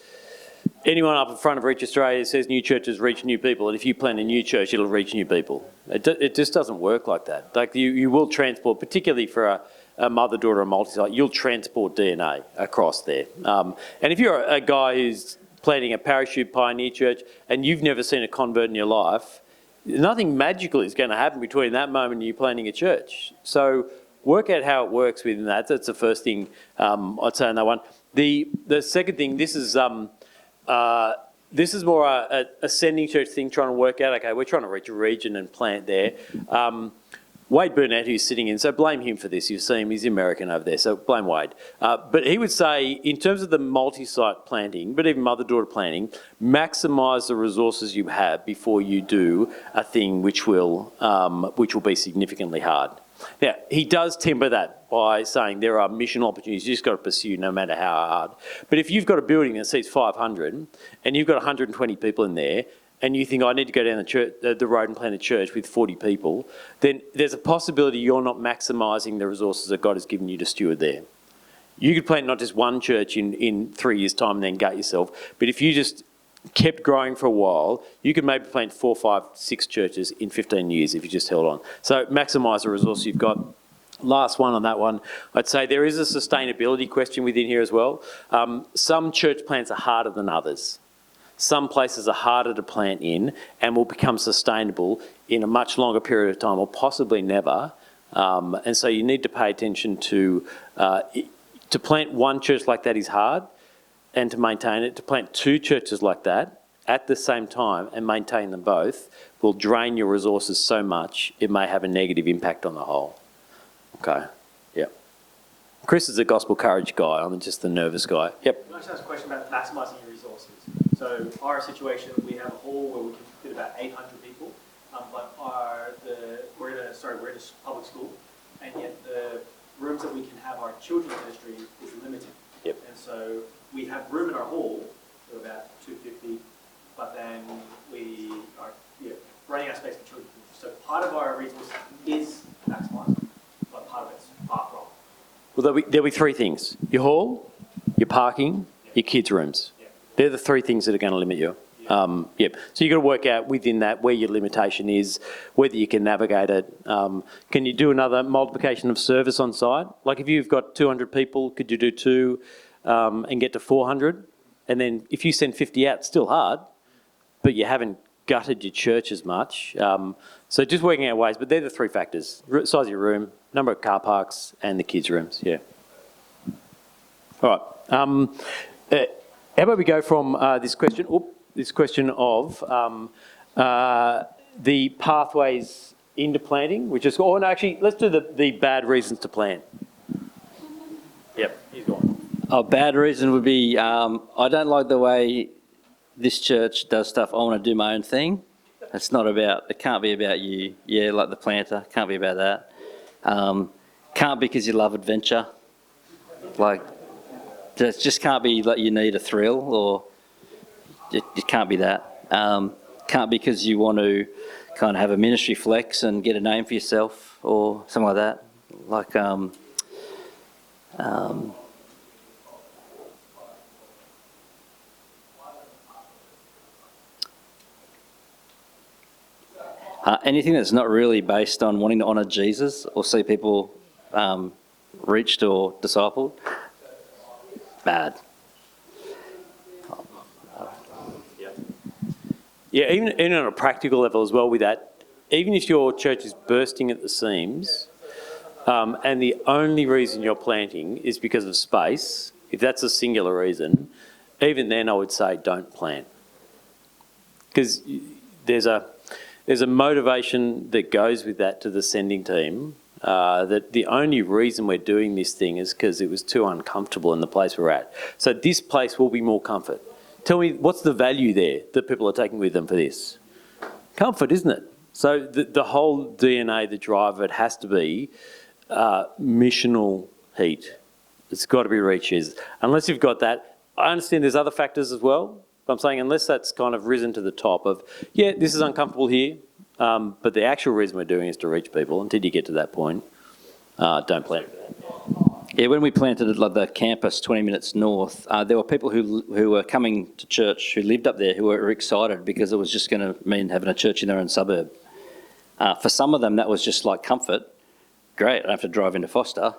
anyone up in front of Reach Australia says new churches reach new people, and if you plant a new church, it'll reach new people. It just doesn't work like that. Like you will transport, particularly for a mother-daughter or multi-site, you'll transport DNA across there. And if you're a guy who's planting a parachute pioneer church and you've never seen a convert in your life, nothing magical is going to happen between that moment and you planting a church. So work out how it works within that. That's the first thing I'd say on that one. The second thing, this is more a sending church thing, trying to work out, okay, we're trying to reach a region and plant there. Wade Burnett, who's sitting in, so blame him for this. You see him, he's American over there, so blame Wade. But he would say, in terms of the multi-site planting, but even mother-daughter planting, maximise the resources you have before you do a thing which will be significantly hard. Now, he does temper that by saying there are mission opportunities you just got to pursue no matter how hard. But if you've got a building that seats 500 and you've got 120 people in there, and you think, I need to go down the road and plant a church with 40 people, then there's a possibility you're not maximising the resources that God has given you to steward there. You could plant not just one church in 3 years' time and then gut yourself, but if you just kept growing for a while, you could maybe plant 4, 5, 6 churches in 15 years if you just held on. So maximise the resources you've got. Last one on that one, I'd say there is a sustainability question within here as well. Some church plants are harder than others. Some places are harder to plant in and will become sustainable in a much longer period of time or possibly never. And so you need to pay attention to plant one church like that is hard and to maintain it. To plant 2 churches like that at the same time and maintain them both will drain your resources so much it may have a negative impact on the whole. Okay, yep. Chris is a gospel courage guy, I'm just the nervous guy. Yep. Can I just ask a question about maximising your resources? So our situation, we have a hall where we can fit about 800 people, but we're in a public school, and yet the rooms that we can have our children's ministry is limited. Yep. And so we have room in our hall for about 250, but then we are running out of space for children. So part of our resource is maximised, but part of it's far from. Well, there'll be 3 things. Your hall, your parking, your kids' rooms. They're the 3 things that are going to limit you. Yep. So you've got to work out within that where your limitation is, whether you can navigate it. Can you do another multiplication of service on site? Like if you've got 200 people, could you do 2 and get to 400? And then if you send 50 out, it's still hard, but you haven't gutted your church as much. So just working out ways, but they're the 3 factors: size of your room, number of car parks, and the kids' rooms. Yeah. All right. How about we go from this question of the pathways into planting, which is, oh no, actually, let's do the bad reasons to plant. Yep, he's gone. A bad reason would be, I don't like the way this church does stuff. I want to do my own thing. It can't be about you. Yeah, like the planter, can't be about that. Can't be because you love adventure. Like, it just can't be like you need a thrill, or it can't be that. Can't be because you want to kind of have a ministry flex and get a name for yourself or something like that. Like, anything that's not really based on wanting to honour Jesus or see people reached or discipled. Bad. Yeah, even on a practical level as well with that, even if your church is bursting at the seams and the only reason you're planting is because of space, if that's a singular reason, even then I would say don't plant. Because there's a motivation that goes with that to the sending team, that the only reason we're doing this thing is because it was too uncomfortable in the place we're at. So this place will be more comfort. Tell me, what's the value there that people are taking with them for this? Comfort, isn't it? So the whole DNA, the drive of it has to be missional heat. It's got to be reaches. Unless you've got that, I understand there's other factors as well. But I'm saying unless that's kind of risen to the top of, yeah, this is uncomfortable here, but the actual reason we're doing it is to reach people. Until you get to that point, don't plant. Yeah, when we planted at like the campus 20 minutes north, there were people who were coming to church who lived up there who were excited because it was just going to mean having a church in their own suburb. For some of them, that was just like comfort. Great, I don't have to drive into Foster.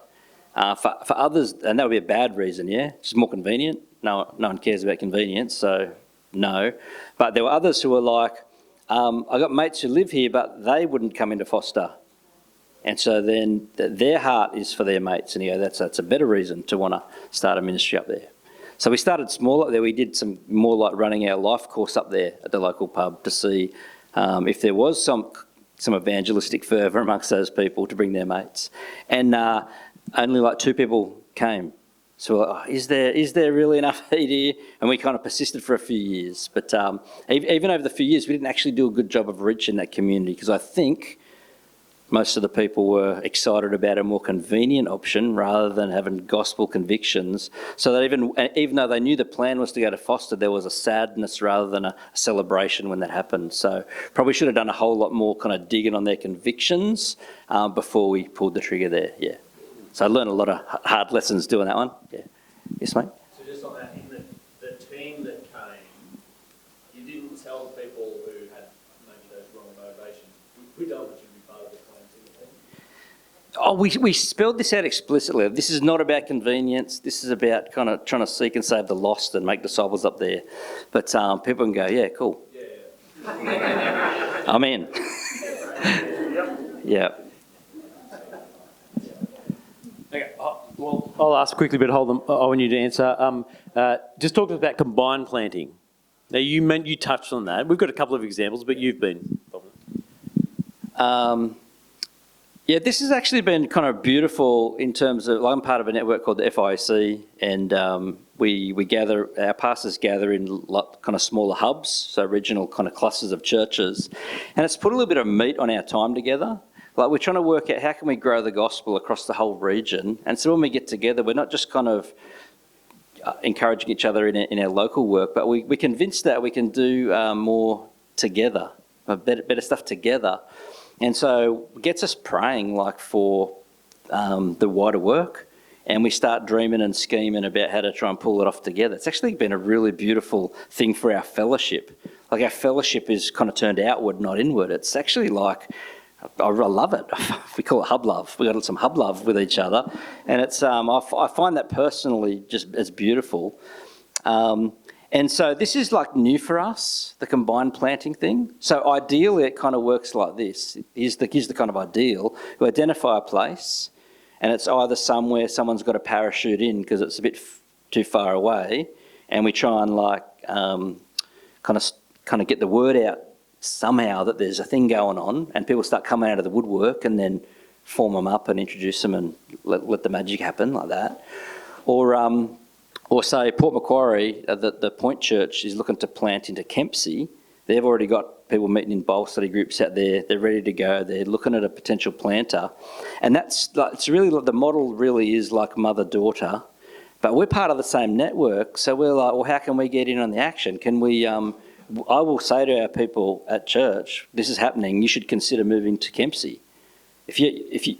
For others, and that would be a bad reason, yeah, just more convenient. No one cares about convenience, so no. But there were others who were like, I got mates who live here, but they wouldn't come into Foster. And so then their heart is for their mates, and that's a better reason to want to start a ministry up there. So we started small up there. We did some more like running our life course up there at the local pub to see if there was some some evangelistic fervour amongst those people to bring their mates. And only like 2 people came. So we're like, is there really enough heat here? And we kind of persisted for a few years. But even over the few years, we didn't actually do a good job of reaching that community, because I think most of the people were excited about a more convenient option rather than having gospel convictions. So that even though they knew the plan was to go to Foster, there was a sadness rather than a celebration when that happened. So probably should have done a whole lot more kind of digging on their convictions before we pulled the trigger there, yeah. So I learned a lot of hard lessons doing that one, yeah. Yes, mate? So just on that, in the team that came, you didn't tell people who had maybe those wrong motivations, we don't want you to be part of the plan team. Oh, we spelled this out explicitly. This is not about convenience. This is about kind of trying to seek and save the lost and make disciples up there. But people can go, yeah, cool. Yeah. I'm in. Yeah. Okay, well, I'll ask quickly, but hold them. I want you to answer. Just talk about combined planting. Now, you touched on that. We've got a couple of examples, but you've been. Yeah, this has actually been kind of beautiful in terms of, I'm part of a network called the FIC, and we gather, our pastors gather in kind of smaller hubs, so regional kind of clusters of churches, and it's put a little bit of meat on our time together. Like, we're trying to work out how can we grow the gospel across the whole region, and so when we get together, we're not just kind of encouraging each other in our local work, but we're convinced that we can do more together, better stuff together. And so it gets us praying like for the wider work, and we start dreaming and scheming about how to try and pull it off together. It's actually been a really beautiful thing for our fellowship. Like, our fellowship is kind of turned outward, not inward. It's actually like, I love it. We call it hub love. We've got some hub love with each other, and it's I find that personally just as beautiful. And so this is like new for us, the combined planting thing. So ideally it kind of works like this. Here's the kind of ideal. We identify a place, and it's either somewhere someone's got to parachute in because it's a bit too far away, and we try and like kind of get the word out somehow that there's a thing going on, and people start coming out of the woodwork, and then form them up and introduce them and let the magic happen like that. Or say Port Macquarie, the Point Church is looking to plant into Kempsey. They've already got people meeting in Bible study groups out there. They're ready to go. They're looking at a potential planter. And that's like, it's really, the model really is like mother-daughter. But we're part of the same network, so we're like, well, how can we get in on the action? Can we, I will say to our people at church, this is happening, you should consider moving to Kempsey.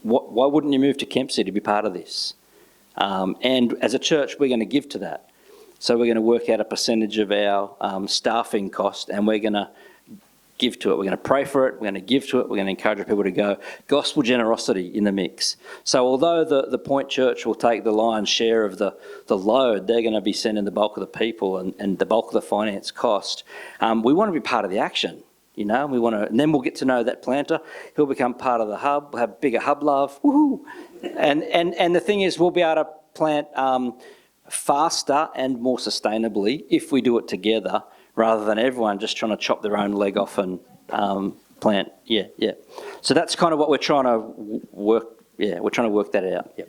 Why wouldn't you move to Kempsey to be part of this? And as a church, we're going to give to that. So we're going to work out a percentage of our staffing cost, and we're going to give to it. We're going to pray for it. We're going to give to it. We're going to encourage people to go. Gospel generosity in the mix. So although the Point Church will take the lion's share of the load, they're going to be sending the bulk of the people and the bulk of the finance cost. We want to be part of the action. You know, and then we'll get to know that planter. He'll become part of the hub. We'll have bigger hub love. Woohoo! And the thing is, we'll be able to plant faster and more sustainably if we do it together, rather than everyone just trying to chop their own leg off and plant. Yeah. So that's kind of what we're trying to work. Yeah, we're trying to work that out. Yep.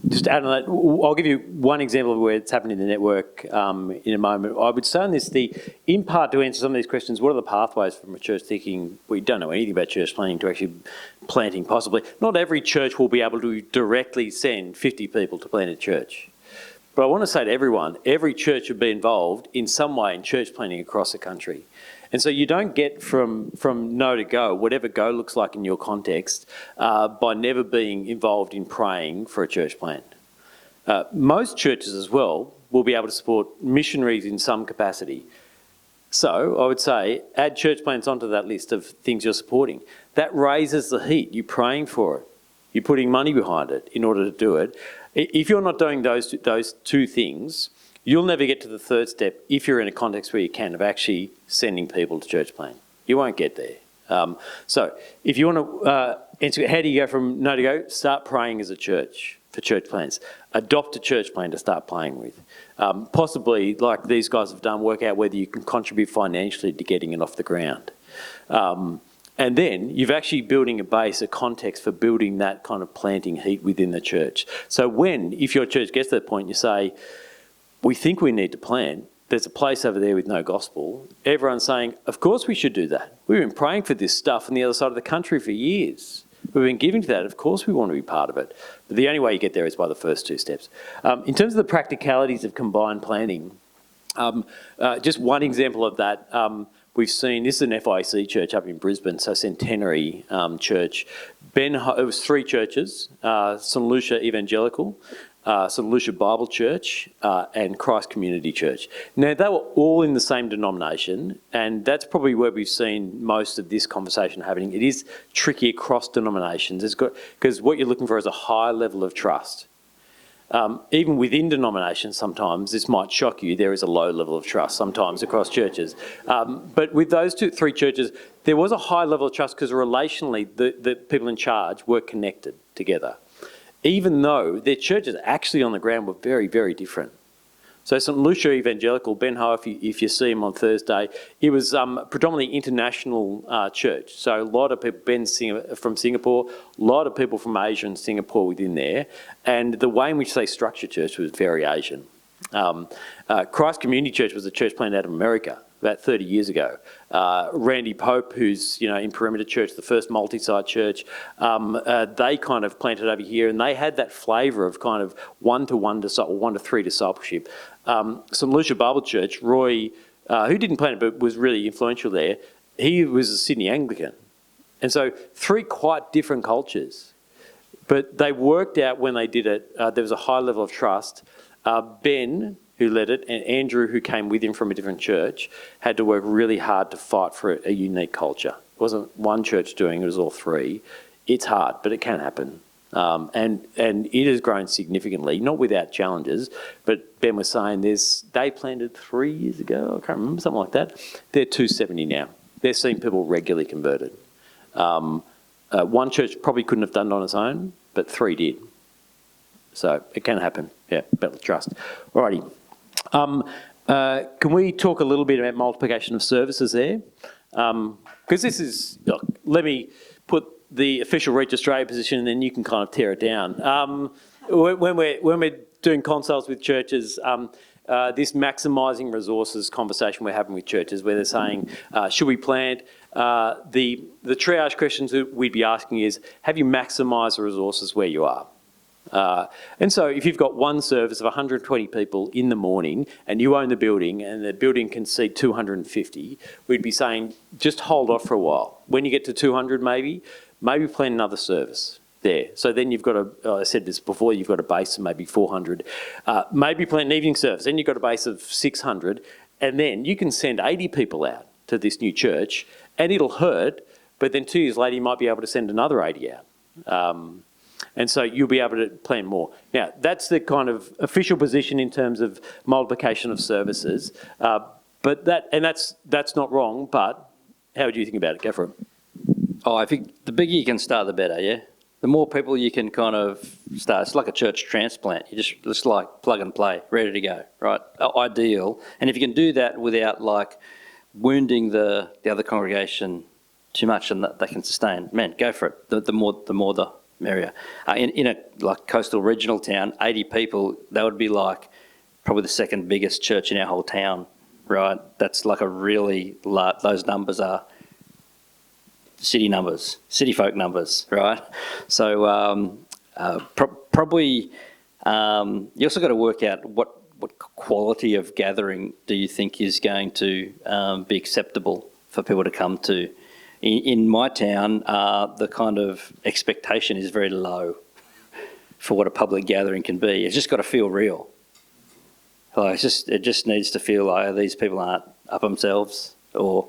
Just to add on that, I'll give you one example of where it's happened in the network in a moment. I would say on this, in part to answer some of these questions, what are the pathways from a church thinking we don't know anything about church planting to actually planting possibly? Not every church will be able to directly send 50 people to plant a church. But I want to say to everyone, every church should be involved in some way in church planting across the country. And so you don't get from no to go, whatever go looks like in your context, by never being involved in praying for a church plant. Most churches as well will be able to support missionaries in some capacity. So I would say add church plants onto that list of things you're supporting. That raises the heat. You're praying for it. You're putting money behind it in order to do it. If you're not doing those two things, you'll never get to the third step if you're in a context where you can, of actually sending people to church plant. You won't get there. So if you want to answer, how do you go from no to go? Start praying as a church for church plants. Adopt a church plan to start playing with. Possibly, like these guys have done, work out whether you can contribute financially to getting it off the ground. And then you're actually building a base, a context for building that kind of planting heat within the church. So if your church gets to that point, you say, we think we need to plant, there's a place over there with no gospel. Everyone's saying, of course we should do that. We've been praying for this stuff on the other side of the country for years. We've been giving to that. Of course we want to be part of it. But the only way you get there is by the first two steps. In terms of the practicalities of combined planting, just one example of that, we've seen, this is an FIC church up in Brisbane, so Centenary Church. It was three churches, St Lucia Evangelical, St Lucia Bible Church, and Christ Community Church. Now, they were all in the same denomination, and that's probably where we've seen most of this conversation happening. It is tricky across denominations, because what you're looking for is a high level of trust. Even within denominations, sometimes, this might shock you, there is a low level of trust sometimes across churches. But with those three churches, there was a high level of trust because relationally the people in charge were connected together, even though their churches actually on the ground were very, very different. So St Lucia Evangelical, Ben Ho, if you see him on Thursday, it was predominantly international church. So a lot of people, Ben's from Singapore, a lot of people from Asia and Singapore within there. And the way in which they structured church was very Asian. Christ Community Church was a church planted out of America about 30 years ago. Randy Pope, who's in Perimeter Church, the first multi-site church, they kind of planted over here, and they had that flavour of kind of one-to-one or one-to-three discipleship. St Lucia Bible Church, Roy, who didn't plant it but was really influential there, he was a Sydney Anglican. And so three quite different cultures. But they worked out when they did it, there was a high level of trust. Ben, who led it, and Andrew, who came with him from a different church, had to work really hard to fight for a unique culture. It wasn't one church doing it, it was all three. It's hard, but it can happen. And it has grown significantly, not without challenges, but Ben was saying they planted 3 years ago, I can't remember, something like that. They're 270 now. They're seeing people regularly converted. One church probably couldn't have done it on its own, but three did. So it can happen, yeah, better trust. Alrighty. Can we talk a little bit about multiplication of services there? Because this is, look, let me put the official Reach Australia position and then you can kind of tear it down. When we're doing consults with churches, this maximising resources conversation we're having with churches where they're saying, should we plant? The triage questions that we'd be asking is, have you maximised the resources where you are? And so if you've got one service of 120 people in the morning and you own the building and the building can seat 250, we'd be saying just hold off for a while. When you get to 200 maybe plan another service there. So then you've got I said this before, you've got a base of maybe 400. Maybe plan an evening service, then you've got a base of 600, and then you can send 80 people out to this new church and it'll hurt, but then 2 years later you might be able to send another 80 out. And so you'll be able to plan more. Now, that's the kind of official position in terms of multiplication of services. But that's not wrong, but how would you think about it? Go for it. Oh, I think the bigger you can start, the better, yeah? The more people you can kind of start, it's like a church transplant. You just like plug and play, ready to go, right? Ideal. And if you can do that without like wounding the other congregation too much and that they can sustain, man, go for it. The more the merrier. In a like coastal regional town, 80 people, that would be like probably the second biggest church in our whole town, right? That's like a really large, those numbers are city numbers, city folk numbers, right? So probably you also got to work out what quality of gathering do you think is going to be acceptable for people to come to. In my town, the kind of expectation is very low for what a public gathering can be. It's just got to feel real. Like it just needs to feel like these people aren't up themselves, or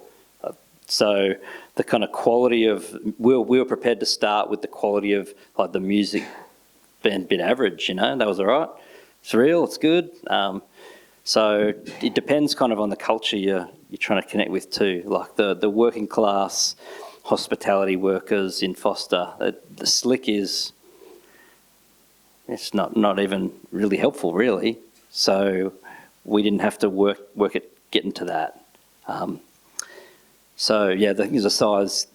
so the kind of quality of we were prepared to start with the quality of like the music being a bit average, that was all right. It's real, it's good. So it depends kind of on the culture you're trying to connect with too. Like the working class hospitality workers in Foster, the slick it's not even really helpful really. So we didn't have to work at getting to that. So yeah, the thing is the size,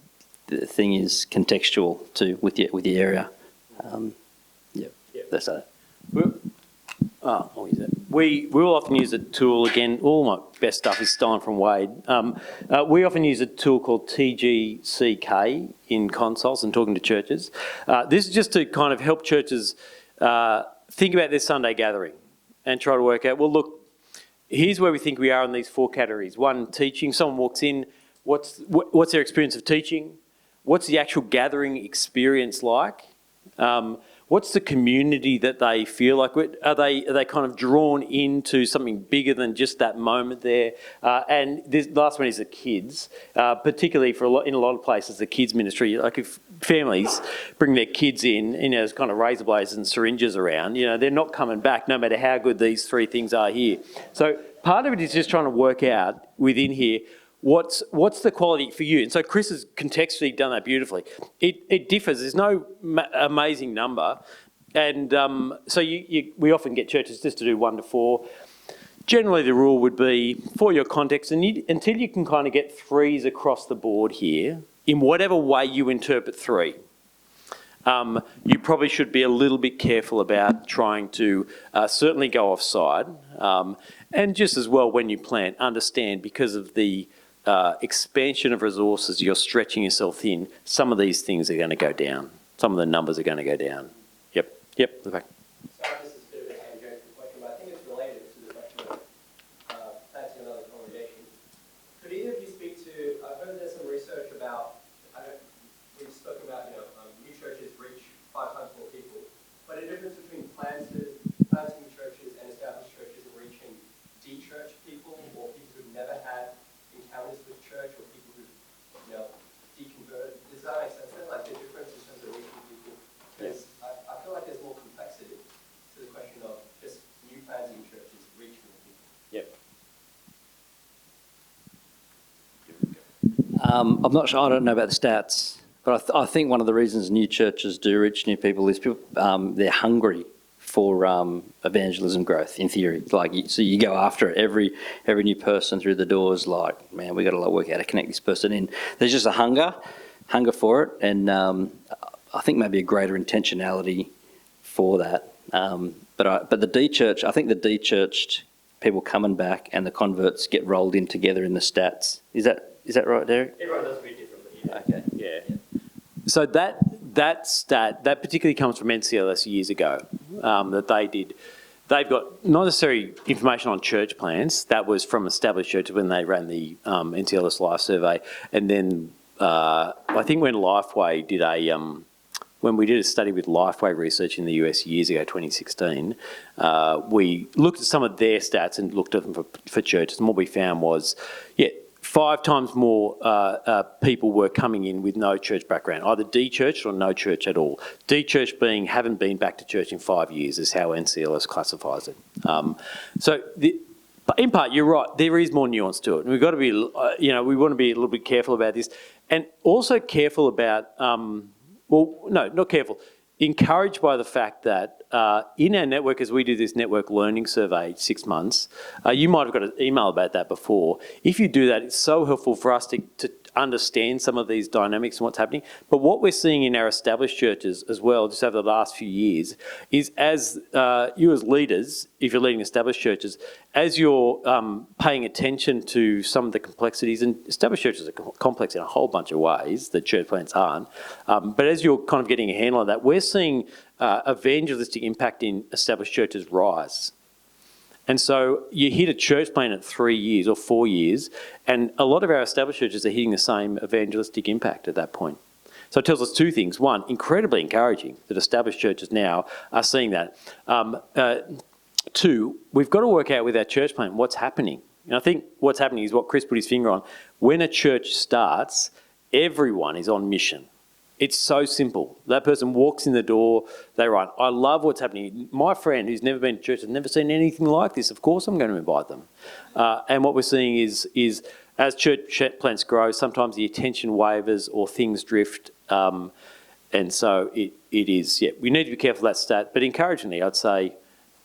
the thing is contextual to with the area. That's it. I'll use it. We will often use a tool, again, all my best stuff is stolen from Wade. We often use a tool called TGCK in consoles and talking to churches. This is just to kind of help churches think about their Sunday gathering and try to work out, well, look, here's where we think we are in these 4 categories. 1, teaching. Someone walks in, what's their experience of teaching? What's the actual gathering experience like? What's the community that they feel like? Are they kind of drawn into something bigger than just that moment there? And this last one is the kids, particularly in a lot of places, the kids ministry. Like if families bring their kids in, there's kind of razor blades and syringes around, they're not coming back no matter how good these 3 things are here. So part of it is just trying to work out within here, what's the quality for you? And so Chris has contextually done that beautifully. It differs. There's no amazing number. And so we often get churches just to do 1 to 4. Generally, the rule would be, for your context, and until you can kind of get 3s across the board here, in whatever way you interpret 3, you probably should be a little bit careful about trying to certainly go offside. And just as well, when you plan, understand because of the expansion of resources, you're stretching yourself thin. Some of these things are going to go down. Some of the numbers are going to go down. Yep. Okay. Sorry, this is a bit of a tangential question, but I think it's related to the question of planting another congregation. Could either of you speak to, I've heard there's some research about, we've spoken about, new churches reach 5 times more people, but a difference between planting churches and established churches and reaching de-churched people or people who've never had encounters with church or people who've, deconverted. Does that make sense then? Like the difference in terms of reaching people? Because I feel like there's more complexity to the question of just new planting churches reaching people. Yep. I'm not sure. I don't know about the stats, but I think one of the reasons new churches do reach new people is people they're hungry for evangelism growth. In theory, so you go after it. Every new person through the door is like, man, we got to work out how to connect this person in. There's just a hunger for it, and I think maybe a greater intentionality for that. But the de-church, I think the de-churched people coming back and the converts get rolled in together in the stats. Is that right, Derek? Everyone does a bit differently. Yeah. Okay. Yeah. So that stat, that particularly comes from NCLS years ago, that they did. They've got not necessarily information on church plans. That was from established churches when they ran the NCLS Life Survey. And then I think when Lifeway did when we did a study with Lifeway Research in the US years ago, 2016, we looked at some of their stats and looked at them for churches. And what we found was, 5 times more people were coming in with no church background, either de-churched or no church at all. De-churched being haven't been back to church in 5 years is how NCLS classifies it. But in part, you're right, there is more nuance to it. And we've got to be, we want to be a little bit careful about this. And also careful about, not careful, encouraged by the fact that in our network, as we do this network learning survey 6 months, you might have got an email about that before. If you do that, it's so helpful for us to understand some of these dynamics and what's happening. But what we're seeing in our established churches as well, just over the last few years, is as you as leaders, if you're leading established churches, as you're paying attention to some of the complexities, and established churches are complex in a whole bunch of ways that church plants aren't, but as you're kind of getting a handle on that, we're seeing evangelistic impact in established churches rise. And so you hit a church plant at 3 years or 4 years, and a lot of our established churches are hitting the same evangelistic impact at that point. So it tells us 2 things. 1, incredibly encouraging that established churches now are seeing that. 2, we've got to work out with our church plant what's happening. And I think what's happening is what Chris put his finger on. When a church starts, everyone is on mission. It's so simple. That person walks in the door, they write, I love what's happening. My friend who's never been to church has never seen anything like this. Of course I'm going to invite them. And what we're seeing is as church plants grow, sometimes the attention wavers or things drift. And so it is, we need to be careful of that stat. But encouragingly, I'd say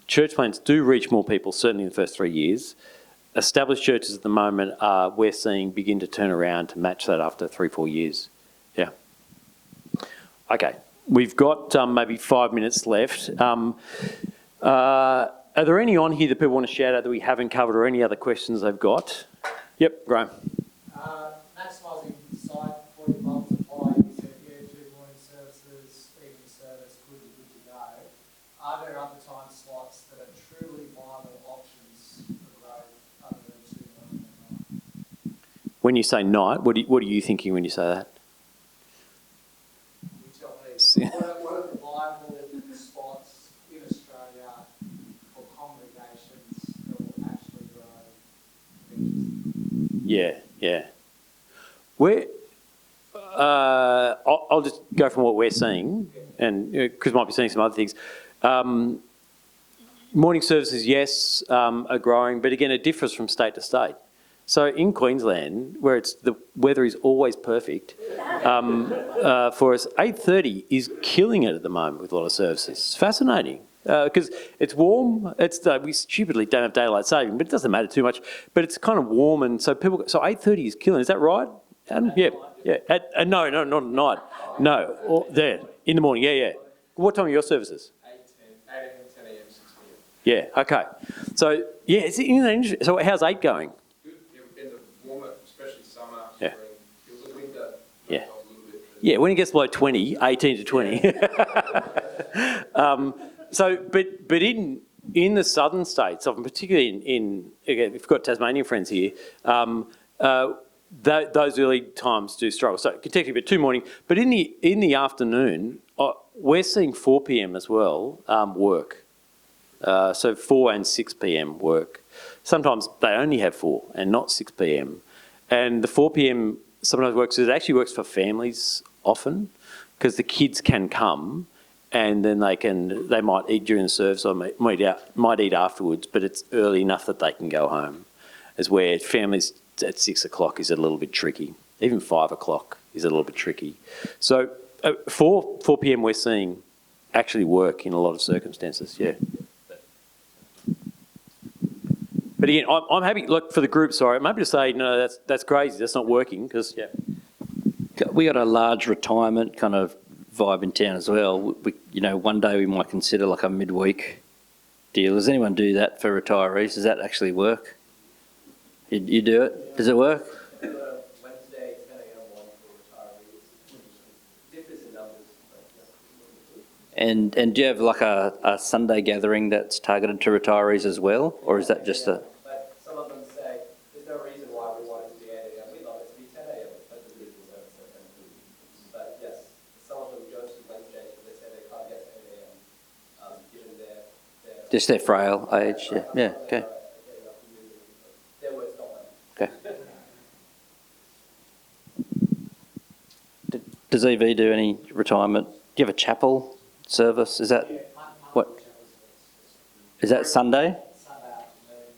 church plants do reach more people, certainly in the first 3 years. Established churches at the moment, we're seeing begin to turn around to match that after 3-4 years. Yeah. Okay. We've got maybe 5 minutes left. Are there any on here that people want to shout out that we haven't covered, or any other questions they've got? Yep, Graham. Maximising site for your multiply, you said, yeah, 2 morning services, evening service, good to go. Are there other time slots that are truly viable options for growth other than 2 morning and night? When you say night, what are you thinking when you say that? You tell me, what are the viable spots in Australia for congregations that will actually grow eventually? Yeah. I'll just go from what we're seeing, and Chris might be seeing some other things. Morning services, yes, are growing, but again, it differs from state to state. So in Queensland, where the weather is always perfect, for us, 8:30 is killing it at the moment with a lot of services. It's fascinating because it's warm. We stupidly don't have daylight saving, but it doesn't matter too much. But it's kind of warm, and so 8:30 is killing. Is that right, Adam? Yeah. No, not at night. No, there in the morning. Yeah. What time are your services? 8 a.m., 10 a.m., 6 p.m. Yeah. Okay. So yeah, interesting. So how's 8 going? In the warmer, especially summer, Yeah. spring, feels like winter. Yeah. A little bit. Yeah, when it gets below 20, 18 to 20. But in the southern states, often particularly again, we've got Tasmanian friends here, those early times do struggle. So contextually, but 2 morning. But in the afternoon, we're seeing 4 p.m. as well work. So 4 and 6 p.m. work. Sometimes they only have 4 and not 6 p.m. And the 4 p.m. sometimes works. It actually works for families often because the kids can come and then they might eat during the service or might eat afterwards, but it's early enough that they can go home. As where families at 6 o'clock is a little bit tricky. Even 5 o'clock is a little bit tricky. So 4 p.m. we're seeing actually work in a lot of circumstances. Yeah. But again, I'm happy. Look, for the group, sorry, I'm happy to say no. That's crazy. That's not working because We got a large retirement kind of vibe in town as well. One day we might consider like a midweek deal. Does anyone do that for retirees? Does that actually work? You do it? Does it work? Wednesday, 10 a.m. one for retirees. Differs in numbers. And do you have like a Sunday gathering that's targeted to retirees as well? Or is that just a... But some of them say, there's no reason why we want it to be 8 a.m. We love it to be 10 a.m. But the reason But yes, some of them go to Wednesday because they say they can't get to 8 a.m. Given their Just their frail age? Yeah, okay. Their words, not mine. Okay. Does EV do any retirement? Do you have a chapel service? Is that what? Is that Sunday? Sunday afternoon,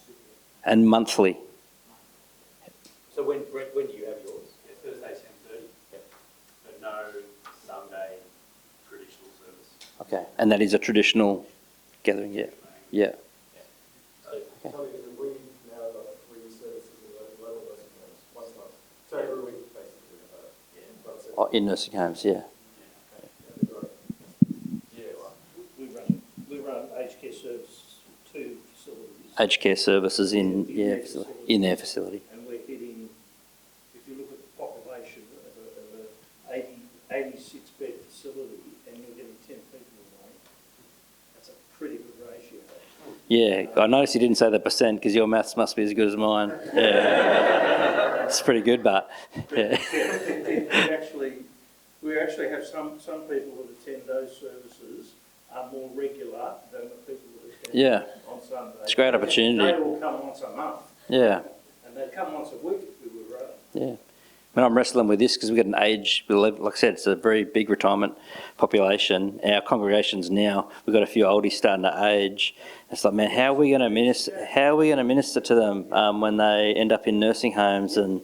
2 p.m. And monthly? So when do you have yours? Thursday, 10:30. But no Sunday traditional service. Okay. And that is a traditional gathering? Yeah. Tell me, because we now got 3 services in local nursing homes once a month. So every week, basically. Oh, in nursing homes, yeah. We run aged care services, 2 facilities. Aged care services in their facility. And we're hitting, if you look at the population of a 86-bed facility and you're getting 10 people away, that's a pretty good ratio. Yeah, I noticed you didn't say the percent because your maths must be as good as mine. Yeah. It's pretty good, but yeah. We actually have some people that attend those services are more regular than the people that attend on Sunday. It's a great opportunity. They all come once a month. Yeah. And they come once a week if we would rather. Yeah. I mean, I'm wrestling with this because we've got an age, like I said, it's a very big retirement population. Our congregations now, we've got a few oldies starting to age. It's like, man, how are we going to minister to them when they end up in nursing homes? And,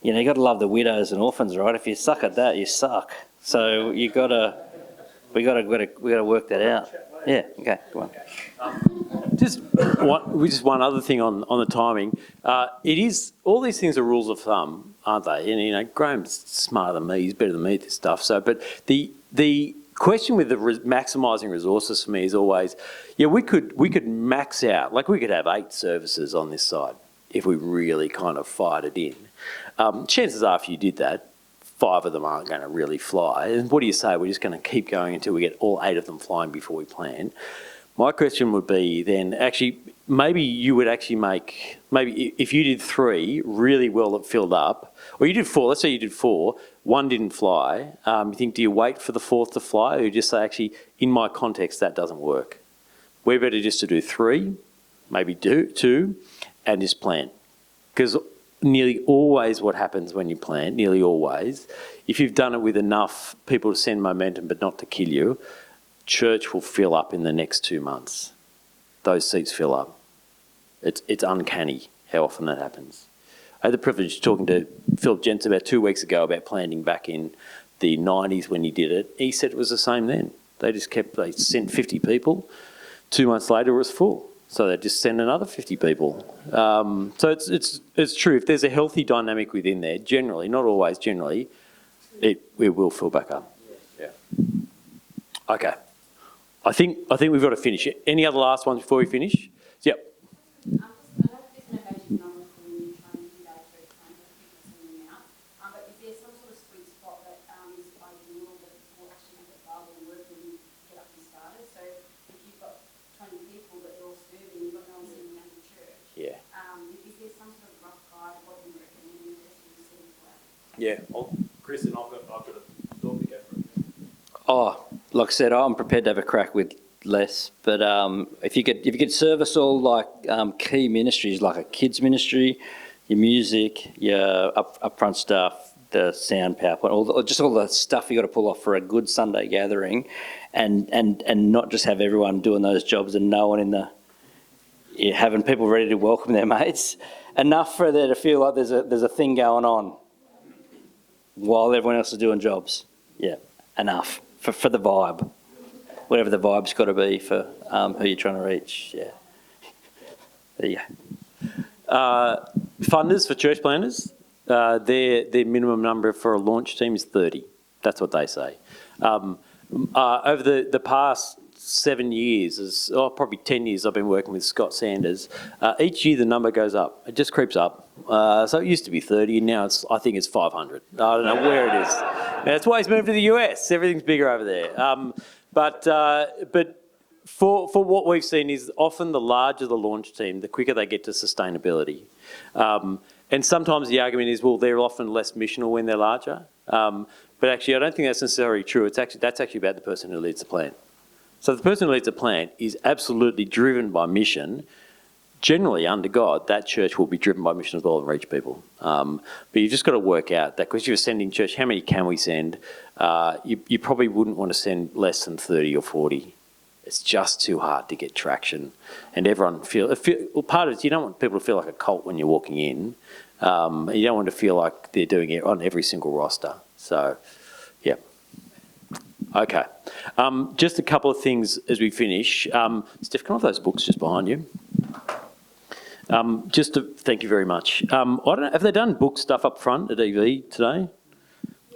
you got to love the widows and orphans, right? If you suck at that, you suck. So we got to work that out. Yeah, okay, go on. Just one other thing on the timing. It is, all these things are rules of thumb. aren't they? And, you know, Graham's smarter than me. He's better than me at this stuff. So, but the question with the maximising resources for me is always, yeah, we could max out, like we could have 8 services on this side if we really kind of fired it in. Chances are if you did that, 5 of them aren't going to really fly. And what do you say? We're just going to keep going until we get all 8 of them flying before we plan. My question would be then, actually, maybe you would actually make, maybe if you did 3 really well that filled up, or you did 4, let's say you did 4, 1 didn't fly, you think, do you wait for the 4th to fly, or you just say, actually, in my context, that doesn't work? We're better just to do 3, maybe do 2, and just plan. Because nearly always what happens when you plan, nearly always, if you've done it with enough people to send momentum but not to kill you, church will fill up in the next 2 months. Those seats fill up. It's uncanny how often that happens. I had the privilege of talking to Philip Jentz about 2 weeks ago about planting back in the 90s when he did it. He said it was the same then. They sent 50 people. 2 months later it was full. So they just send another 50 people. So it's true. If there's a healthy dynamic within there, generally, not always, generally, it will fill back up. Yeah. Okay. I think we've got to finish. Any other last ones before we finish? Yep. I know this may be normal for when you're trying to do that church plan, but people sending them out. But if there's some sort of sweet spot that is ideal that will actually make it viable and work when you get up and started. So if you've got 20 people that are all serving, you've got no one sitting around the church. Yeah. Is there some sort of rough guide of what you recommend as you setting for that? Yeah. Chris and I've got a thought to go for it. Oh, like I said, I'm prepared to have a crack with less. But if you could service all like key ministries, like a kids ministry, your music, your upfront stuff, the sound, PowerPoint, all the stuff you got to pull off for a good Sunday gathering, and not just have everyone doing those jobs and no one in the having people ready to welcome their mates. Enough for there to feel like there's a thing going on while everyone else is doing jobs. Yeah, enough for the vibe. Whatever the vibe's got to be for who you're trying to reach. Yeah. There you go. Funders for church planners, their minimum number for a launch team is 30. That's what they say. Over the past 7 years, probably 10 years, I've been working with Scott Sanders. Each year the number goes up. It just creeps up. So it used to be 30, and now I think it's 500. I don't know where it is. That's why he's moved to the US. Everything's bigger over there. But for what we've seen is often the larger the launch team, the quicker they get to sustainability. And sometimes the argument is, well, they're often less missional when they're larger. But actually, I don't think that's necessarily true. That's actually about the person who leads the plant. So if the person who leads the plant is absolutely driven by mission, generally under God, that church will be driven by mission as well and reach people. But you've just got to work out that because you're sending church, how many can we send? You probably wouldn't want to send less than 30 or 40. It's just too hard to get traction. And everyone well, part of it is you don't want people to feel like a cult when you're walking in. You don't want to feel like they're doing it on every single roster. So, yeah. Okay. Just a couple of things as we finish. Steph, can I have those books just behind you? Just to thank you very much. I don't know, have they done book stuff up front at EV today?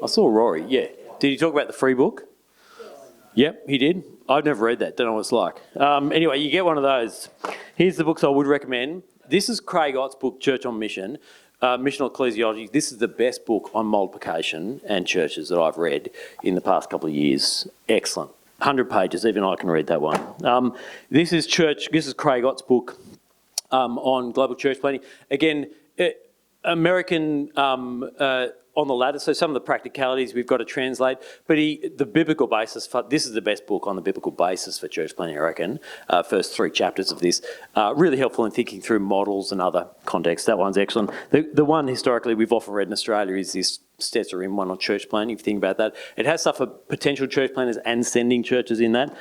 I saw Rory, yeah. Did he talk about the free book? Yep, he did. I've never read that, don't know what it's like. Anyway, you get one of those. Here's the books I would recommend. This is Craig Ott's book, Church on Mission, Missional Ecclesiology. This is the best book on multiplication and churches that I've read in the past couple of years. Excellent. 100 pages, even I can read that one. This is Craig Ott's book, on global church planning. Again, American on the ladder, so some of the practicalities we've got to translate, but the biblical basis, this is the best book on the biblical basis for church planning, I reckon. First 3 chapters of this, really helpful in thinking through models and other contexts. That one's excellent. The one historically we've often read in Australia is this Stetzer one on church planning, if you think about that. It has stuff for potential church planners and sending churches in that.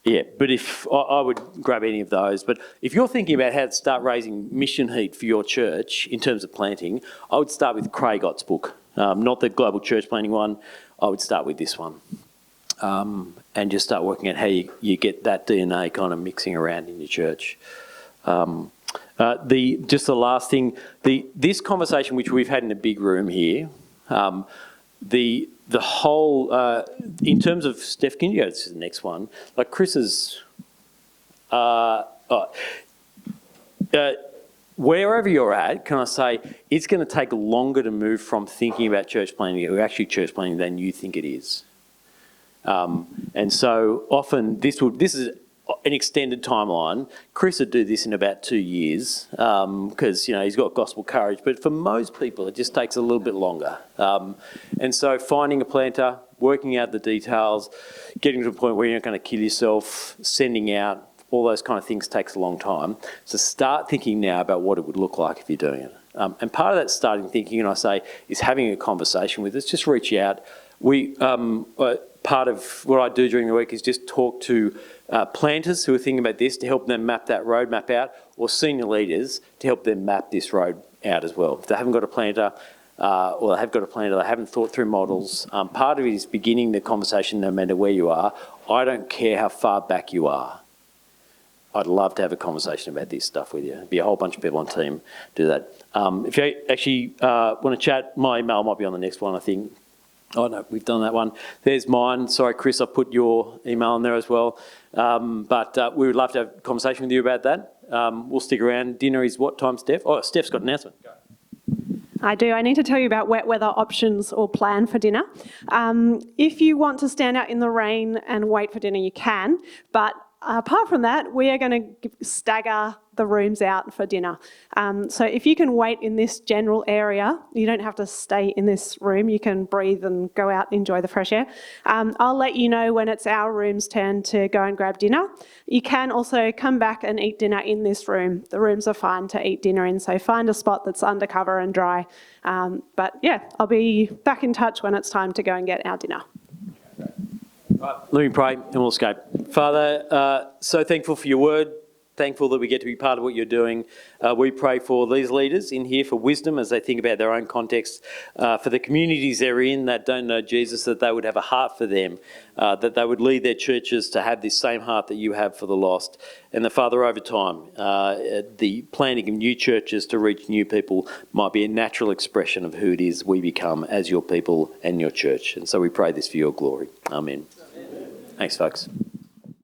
Yeah, but if I would grab any of those. But if you're thinking about how to start raising mission heat for your church in terms of planting, I would start with Craig Ott's book, not the global church planning one. I would start with this one, and just start working out how you get that DNA kind of mixing around in your church. Just the last thing, this conversation which we've had in a big room here, the whole, in terms of, Steph, can you go to the next one? Like Chris's, wherever you're at, can I say, it's going to take longer to move from thinking about church planning to actually church planning than you think it is. And so often this is an extended timeline. Chris would do this in about 2 years because, he's got gospel courage. But for most people, it just takes a little bit longer. And so finding a planter, working out the details, getting to a point where you're not going to kill yourself, sending out, all those kind of things takes a long time. So start thinking now about what it would look like if you're doing it. And part of that starting thinking, and I say, is having a conversation with us. Just reach out. Part of what I do during the week is just talk to planters who are thinking about this to help them map that roadmap out, or senior leaders to help them map this road out as well. If they haven't got a planter, or they have got a planter, they haven't thought through models, part of it is beginning the conversation no matter where you are. I don't care how far back you are. I'd love to have a conversation about this stuff with you. There'd be a whole bunch of people on team do that. If you actually want to chat, my email might be on the next one, I think. Oh, no, we've done that one. There's mine. Sorry, Chris, I put your email in there as well. But we would love to have a conversation with you about that. We'll stick around. Dinner is what time, Steph? Oh, Steph's got an announcement. Go. I do. I need to tell you about wet weather options or plan for dinner. If you want to stand out in the rain and wait for dinner, you can. But apart from that, we are going to stagger the rooms out for dinner. So if you can wait in this general area, you don't have to stay in this room. You can breathe and go out and enjoy the fresh air. I'll let you know when it's our room's turn to go and grab dinner. You can also come back and eat dinner in this room. The rooms are fine to eat dinner in, so find a spot that's under cover and dry. But yeah, I'll be back in touch when it's time to go and get our dinner. Right, let me pray and we'll escape. Father, so thankful for your word. Thankful that we get to be part of what you're doing. We pray for these leaders in here for wisdom as they think about their own context, for the communities they're in that don't know Jesus, that they would have a heart for them, that they would lead their churches to have this same heart that you have for the lost. And the Father, over time, the planting of new churches to reach new people might be a natural expression of who it is we become as your people and your church. And so we pray this for your glory. Amen. Thanks, folks.